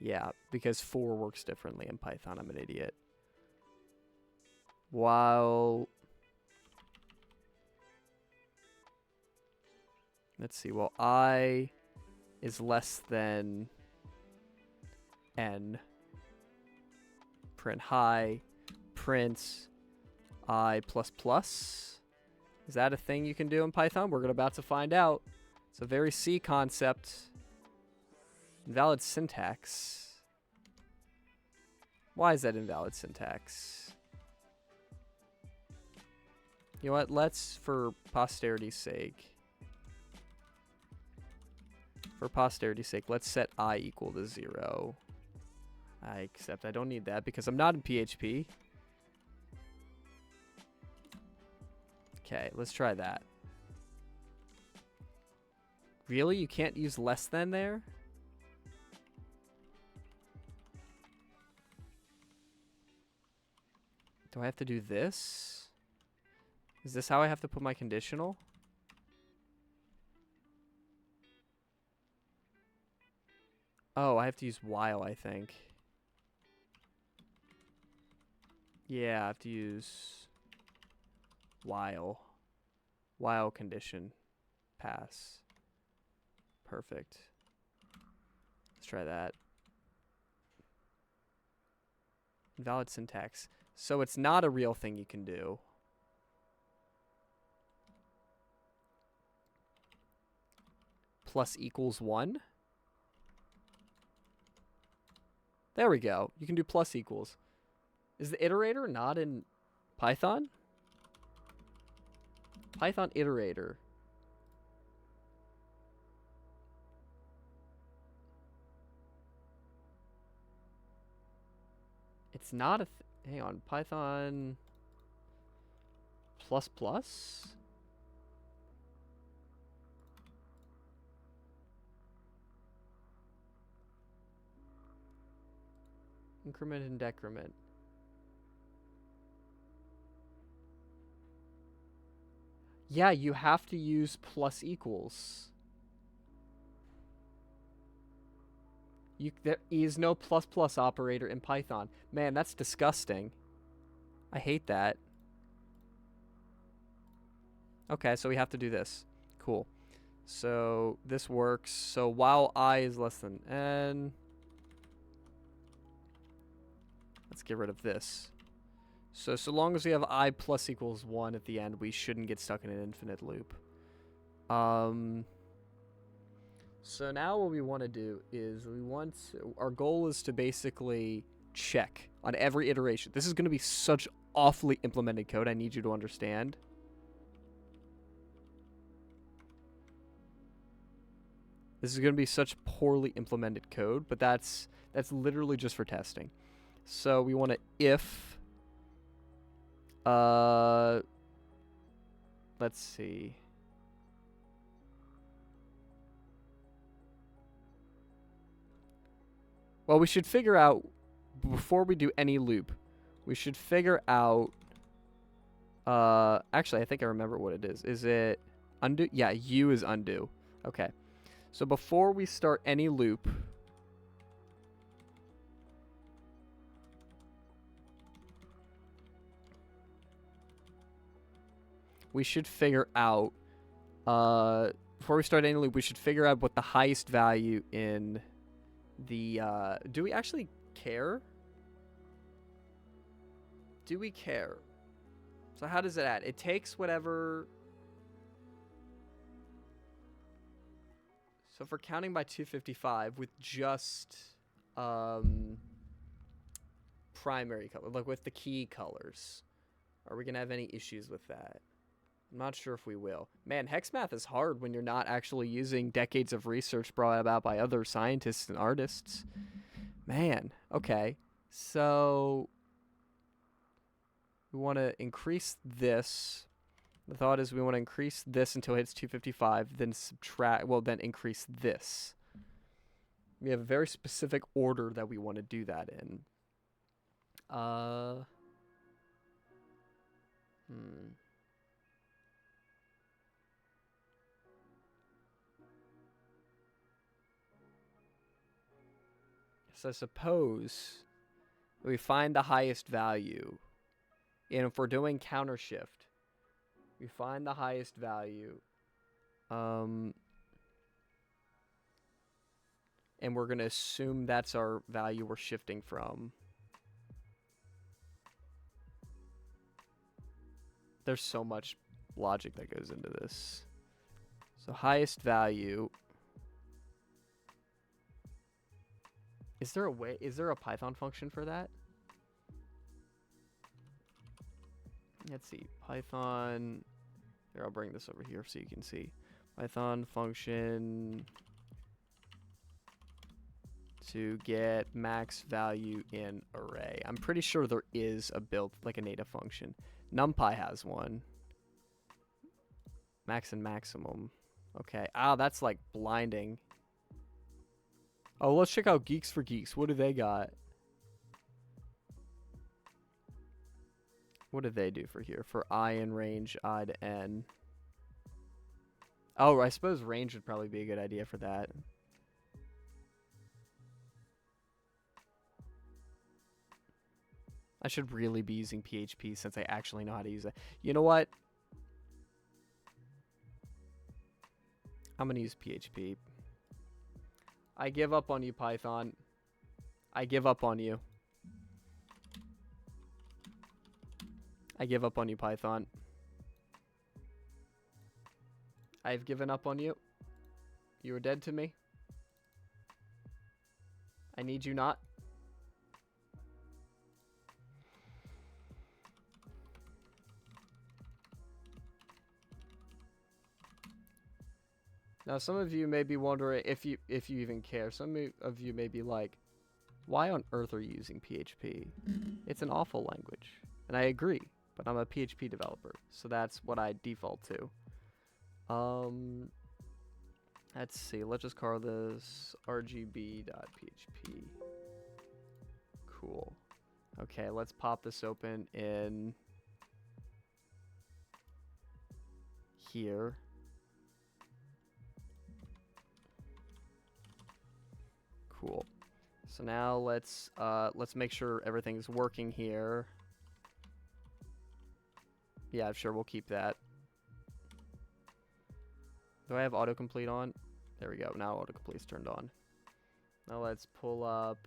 4 works differently in Python. I'm an idiot. While, let's see, well, I is less than n, print high, print I++. Is that a thing you can do in Python? We're about to find out. It's a very C concept. Invalid syntax. Why is that invalid syntax? You know what? Let's, for posterity's sake, let's set I equal to 0. Except I don't need that because I'm not in PHP. Okay, let's try that. Really? You can't use less than there? Do I have to do this? Is this how I have to put my conditional? Oh, I have to use while, I think. Yeah, I have to use while. While condition. Pass. Perfect. Let's try that. Invalid syntax. So it's not a real thing you can do. Plus equals 1. There we go. You can do plus equals. Is the iterator not in Python? Python iterator. It's not a... hang on. Python... plus plus? Increment and decrement. Yeah, you have to use plus equals. There is no plus plus operator in Python. Man, that's disgusting. I hate that. Okay, so we have to do this. Cool. So this works. So while I is less than n, let's get rid of this. So long as we have I plus equals 1 at the end, we shouldn't get stuck in an infinite loop. So now what we want to do is our goal is to basically check on every iteration. This is going to be such awfully implemented code. I need you to understand. This is going to be such poorly implemented code, but that's literally just for testing. So we want to if, let's see. Well, we should figure out, before we do any loop, we should figure out, actually, I think I remember what it is. Is it undo? Yeah, U is undo. Okay. So before we start any loop, we should figure out, before we start any loop, we should figure out what the highest value in the, do we actually care? Do we care? So how does it add? It takes whatever. So for counting by 255 with just, primary color, like with the key colors. Are we gonna have any issues with that? I'm not sure if we will. Man, hex math is hard when you're not actually using decades of research brought about by other scientists and artists. Man, okay. So we want to increase this. The thought is we want to increase this until it hits 255, then then increase this. We have a very specific order that we want to do that in. So I suppose we find the highest value. And if we're doing counter shift, we find the highest value. And we're going to assume that's our value we're shifting from. There's so much logic that goes into this. So highest value. Is there a Python function for that? Let's see. Python. Here, I'll bring this over here so you can see. Python function to get max value in array. I'm pretty sure there is a built, like a native function. NumPy has one. Max and maximum. Okay. Ah, that's like blinding. Oh, let's check out Geeks for Geeks. What do they got? What do they do for here? For I in range, I to N. Oh, I suppose range would probably be a good idea for that. I should really be using PHP since I actually know how to use it. You know what? I'm going to use PHP. I give up on you, Python. I give up on you. I give up on you, Python. I've given up on you. You are dead to me. I need you not. Now, some of you may be wondering if you even care. Some of you may be like, why on earth are you using PHP? It's an awful language. And I agree, but I'm a PHP developer, so that's what I default to. Let's see. Let's just call this rgb.php. Cool. Okay, let's pop this open in here. Cool. So now let's make sure everything's working here. Yeah, sure, we'll keep that. Do I have autocomplete on? There we go. Now autocomplete's turned on. Now let's pull up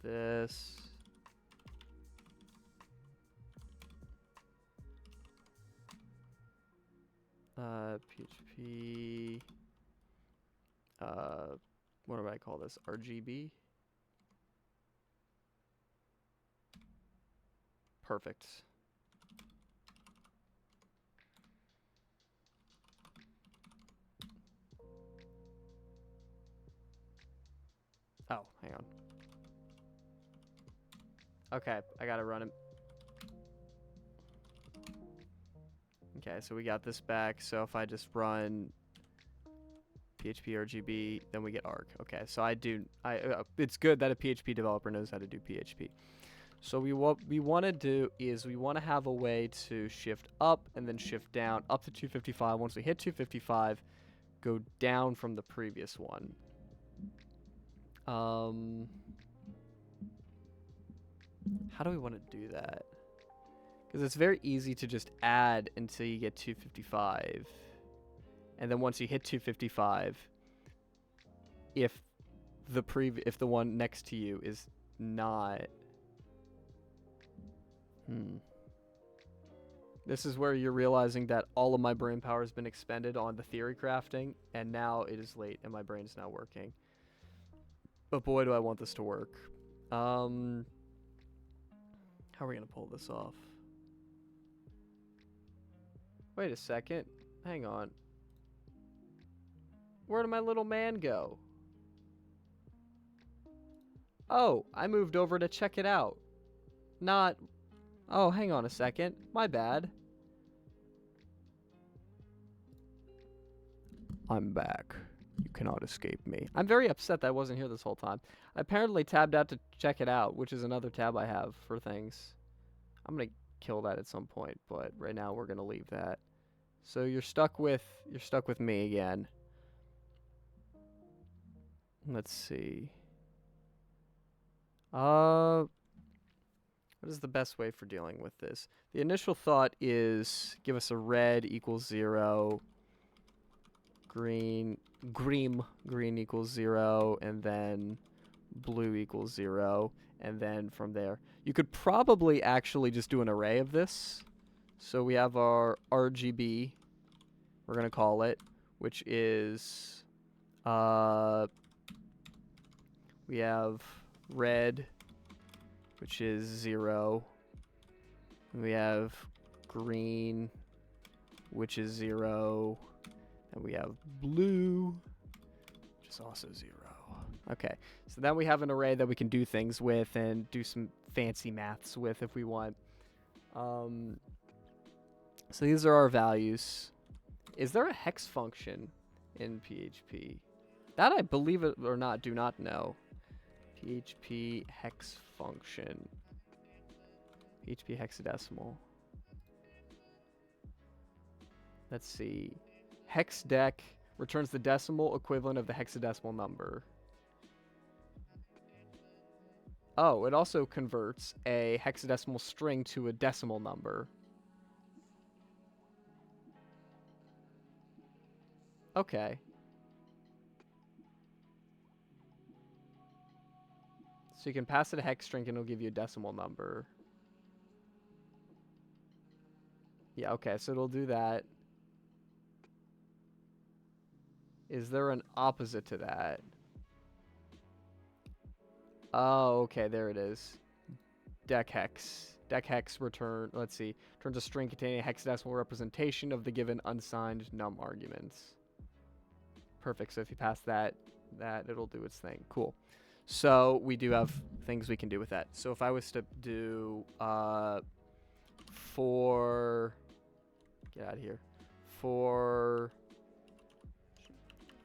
this. PHP. What do I call this? RGB? Perfect. Oh, hang on. Okay, I gotta run it. Okay, so we got this back. So if I just run PHP RGB, then we get arc. Okay, so it's good that a PHP developer knows how to do PHP. So what we want to do is we want to have a way to shift up and then shift down up to 255. Once we hit 255, go down from the previous one. How do we want to do that? Because it's very easy to just add until you get 255. And then once you hit 255, if the one next to you is not... This is where you're realizing that all of my brain power has been expended on the theory crafting, and now it is late and my brain's not working. But boy, do I want this to work. How are we going to pull this off? Wait a second. Hang on. Where did my little man go? Oh, I moved over to check it out. Not... Oh, hang on a second. My bad. I'm back. You cannot escape me. I'm very upset that I wasn't here this whole time. I apparently tabbed out to check it out, which is another tab I have for things. I'm gonna kill that at some point, but right now we're gonna leave that. So you're stuck with me again. Let's see. What is the best way for dealing with this? The initial thought is give us a red equals 0, green equals 0, and then blue equals 0, and then from there. You could probably actually just do an array of this. So we have our RGB, we're going to call it, which is, we have red, which is 0. And we have green, which is 0. And we have blue, which is also 0. Okay, so then we have an array that we can do things with and do some fancy maths with if we want. So these are our values. Is there a hex function in PHP? That I believe it or not, do not know. PHP hex function. PHP hexadecimal. Let's see. Hexdec returns the decimal equivalent of the hexadecimal number. Oh, it also converts a hexadecimal string to a decimal number. Okay. So you can pass it a hex string and it'll give you a decimal number. Yeah, okay, so it'll do that. Is there an opposite to that? Oh, okay, there it is. Dechex. Dechex let's see, returns a string containing a hexadecimal representation of the given unsigned num arguments. Perfect, so if you pass that it'll do its thing. Cool. So we do have things we can do with that. So if I was to do get out of here.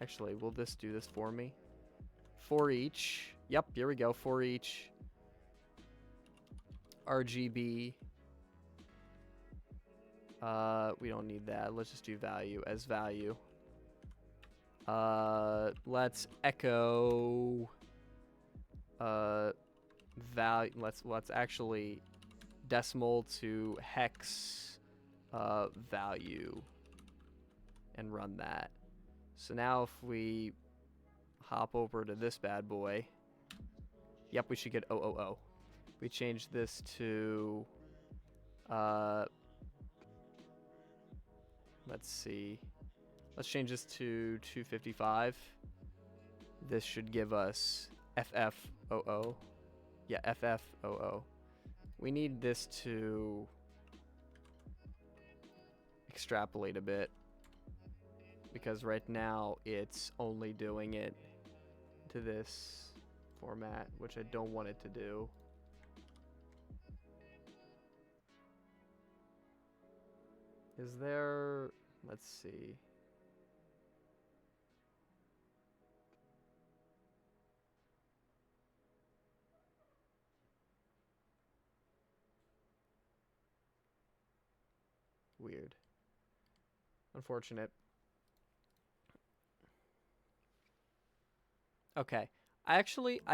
Actually, will this do this for me? For each. Yep, here we go. For each RGB. We don't need that. Let's just do value as value. Let's echo value. Let's actually decimal to hex value and run that. So now if we hop over to this bad boy, yep, we should get 000. We change this to let's see. Let's change this to 255. This should give us FF00. Yeah, FF00. We need this to extrapolate a bit because right now it's only doing it to this format, which I don't want it to do. Is there, let's see. Weird. Unfortunate. Okay. I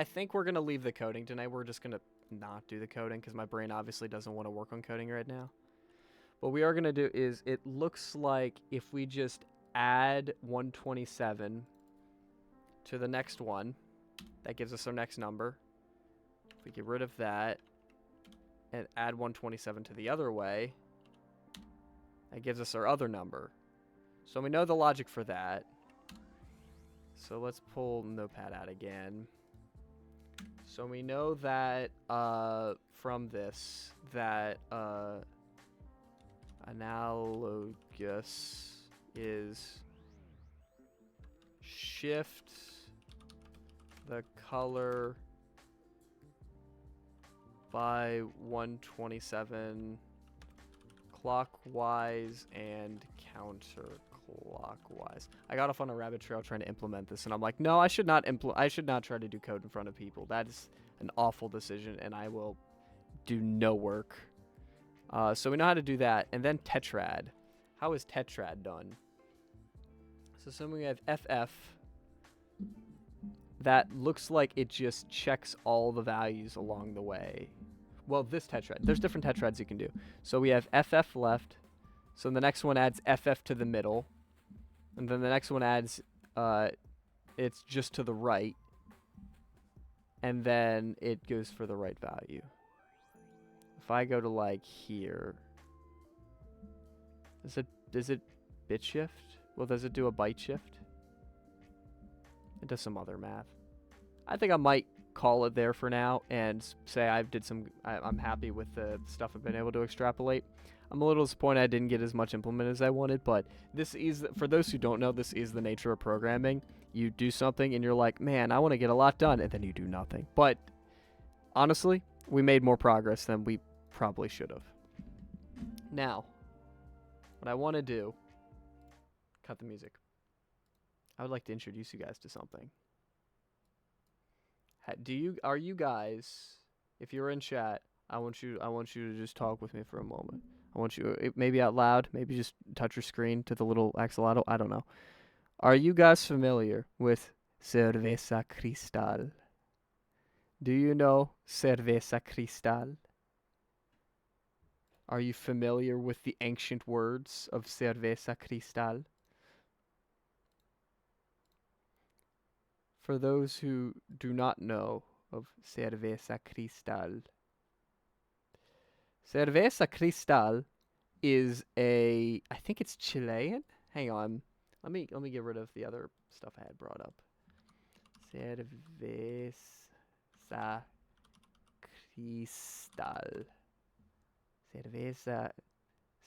think we're going to leave the coding tonight. We're just going to not do the coding because my brain obviously doesn't want to work on coding right now. What we are going to do is, it looks like if we just add 127 to the next one, that gives us our next number. If we get rid of that and add 127 to the other way, that gives us our other number. So we know the logic for that. So let's pull Notepad out again. So we know that from this that analogous is shift the color by 127 clockwise and counterclockwise. I got off on a rabbit trail trying to implement this, and I'm like, no, I should not try to do code in front of people. That is an awful decision, and I will do no work. So we know how to do that, and then tetrad. How is tetrad done? So assuming we have FF, that looks like it just checks all the values along the way. Well, this tetrad. There's different tetrads you can do. So we have FF left. So the next one adds FF to the middle. And then the next one adds, it's just to the right. And then it goes for the right value. If I go to like here, does it bit shift? Well, does it do a byte shift? It does some other math. I think I might call it there for now and say I'm happy with the stuff I've been able to extrapolate. I'm a little disappointed I didn't get as much implemented as I wanted, but this is, for those who don't know, this is the nature of programming. You do something and you're like, man, I want to get a lot done, and then you do nothing. But honestly, we made more progress than we probably should have. Now, what I want to do, cut the music. I would like to introduce you guys to something. Are you guys, if you're in chat, I want you to just talk with me for a moment. I want you, maybe out loud, maybe just touch your screen to the little axolotl, I don't know. Are you guys familiar with cerveza cristal? Do you know cerveza cristal? Are you familiar with the ancient words of cerveza cristal? For those who do not know of cerveza cristal, cerveza cristal is I think it's Chilean. Hang on, let me get rid of the other stuff I had brought up. Cerveza cristal.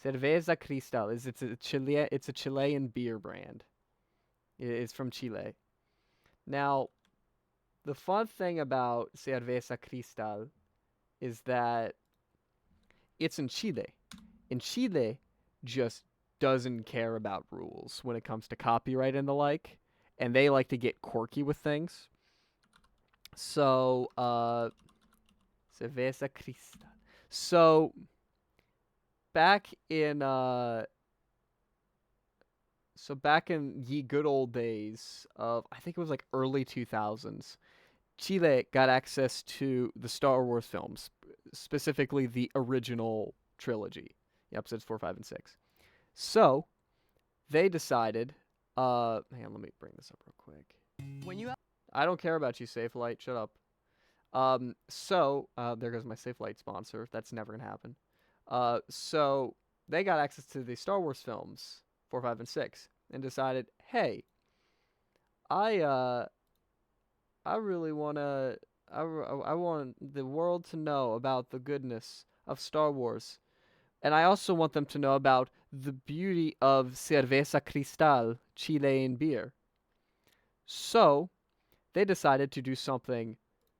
Cerveza cristal it's a Chilean beer brand. It's from Chile. Now, the fun thing about cerveza cristal is that it's in Chile. And Chile just doesn't care about rules when it comes to copyright and the like. And they like to get quirky with things. So, cerveza cristal. So, back in ye good old days of, I think it was like early 2000s, Chile got access to the Star Wars films, specifically the original trilogy, episodes 4, 5, and 6. So they decided, hang on, let me bring this up real quick. I don't care about you, Safelight. Shut up. There goes my Safelight sponsor. That's never gonna happen. So they got access to the Star Wars films, 4, 5, and 6, and decided, hey, I really wanna, I want the world to know about the goodness of Star Wars, and I also want them to know about the beauty of cerveza cristal, Chilean beer. So they decided to do something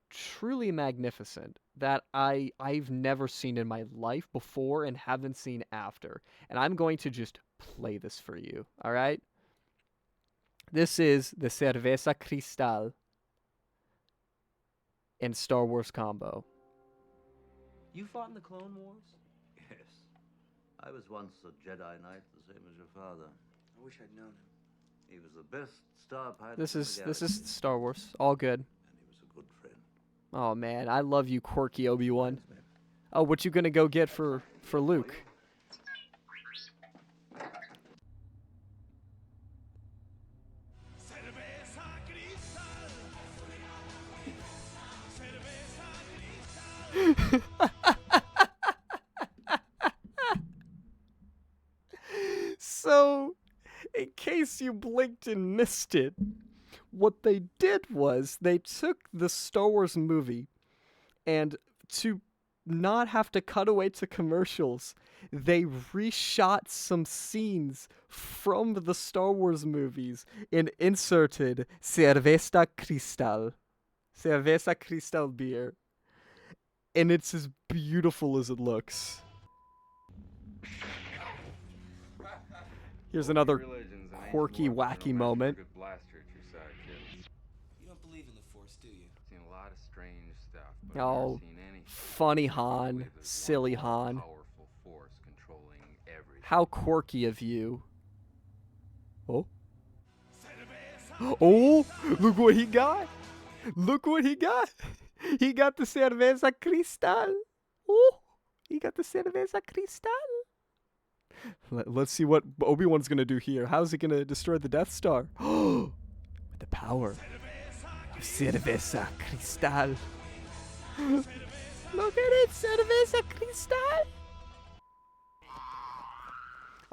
truly magnificent that I've never seen in my life before and haven't seen after. And I'm going to just play this for you, all right? This is the cerveza cristal and Star Wars combo. You fought in the Clone Wars? Yes. I was once a Jedi Knight, the same as your father. I wish I'd known him. He was the best star pilot. This in is the this galaxy, is Star Wars. All good. and he was a good friend. Oh man, I love you, quirky Obi-Wan. Thanks, man. Oh, what you gonna go get for Luke? So, in case you blinked and missed it, what they did was they took the Star Wars movie and to not have to cut away to commercials, they reshot some scenes from the Star Wars movies and inserted Cerveza Cristal beer. And it's as beautiful as it looks. Here's another quirky, wacky moment. You don't believe in the Force, do you? Seen a lot of strange stuff, but Oh, I've never seen anything. funny I Han, believe there's silly one more Han. powerful force controlling everything. How quirky of you. Oh. Oh, look what he got. Look what he got. He got the Cerveza Cristal. Oh, he got the Cerveza Cristal. Let's see what Obi-Wan's going to do here. How's he going to destroy the Death Star? With the power of Cerveza Cristal. Look at it, Cerveza Cristal.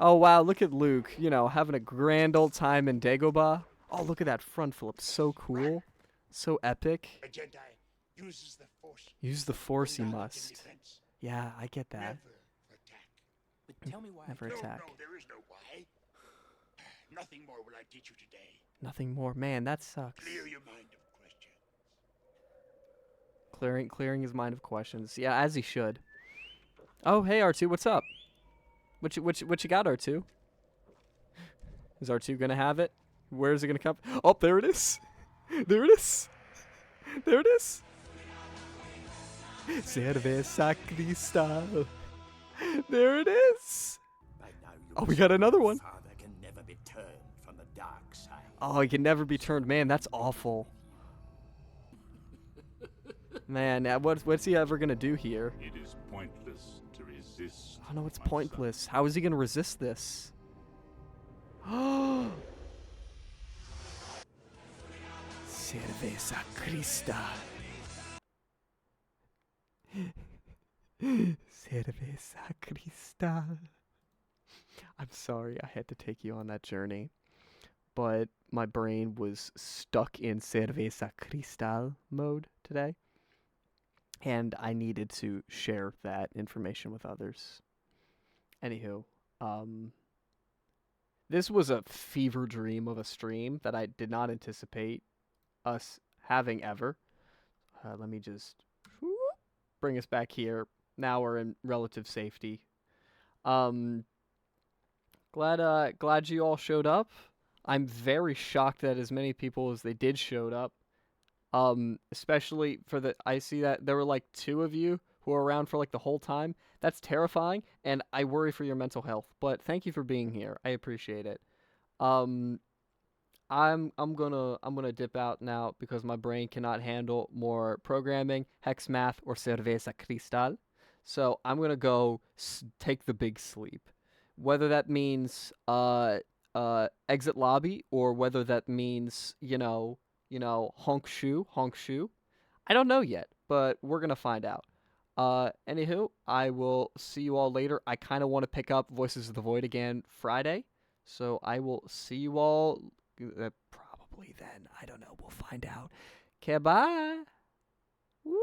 Oh, wow, look at Luke, you know, having a grand old time in Dagobah. Oh, look at that front flip. So cool. So epic. A Jedi uses the Force. Use the Force, he for knowledge and must. defense. Yeah, I get that. Never attack. But tell me why. Never attack. No, there is no why. Nothing more will I teach you today. Nothing more. Man, that sucks. Clear your mind of questions. Clearing his mind of questions. Yeah, as he should. Oh, hey, R2, what's up? What you got, R2? Is R2 gonna have it? Where is it gonna come? Oh, there it is. There it is. There it is. Cerveza Cristal. There it is. Oh, we got another one. Father can never be turned from the dark side. Oh, he can never be turned. Man, that's awful. Man, what's he ever gonna do here? It is pointless to resist. Oh no, it's my son. pointless. How is he gonna resist this? Cerveza Cristal. Cerveza Cristal. I'm sorry I had to take you on that journey, but my brain was stuck in Cerveza Cristal mode today, and I needed to share that information with others. Anywho, this was a fever dream of a stream that I did not anticipate us having ever. Let me just bring us back here. Now we're in relative safety. Glad you all showed up. I'm very shocked that as many people as they did showed up. Especially for I see that there were like 2 of you who were around for like the whole time. That's terrifying, and I worry for your mental health. But thank you for being here. I appreciate it. I'm gonna dip out now because my brain cannot handle more programming, hex math, or Cerveza Cristal. So I'm gonna go take the big sleep. Whether that means exit lobby, or whether that means honk shoe. I don't know yet, but we're gonna find out. Anywho, I will see you all later. I kind of want to pick up Voices of the Void again Friday, so I will see you all probably then. I don't know. We'll find out. Okay, bye. Woo.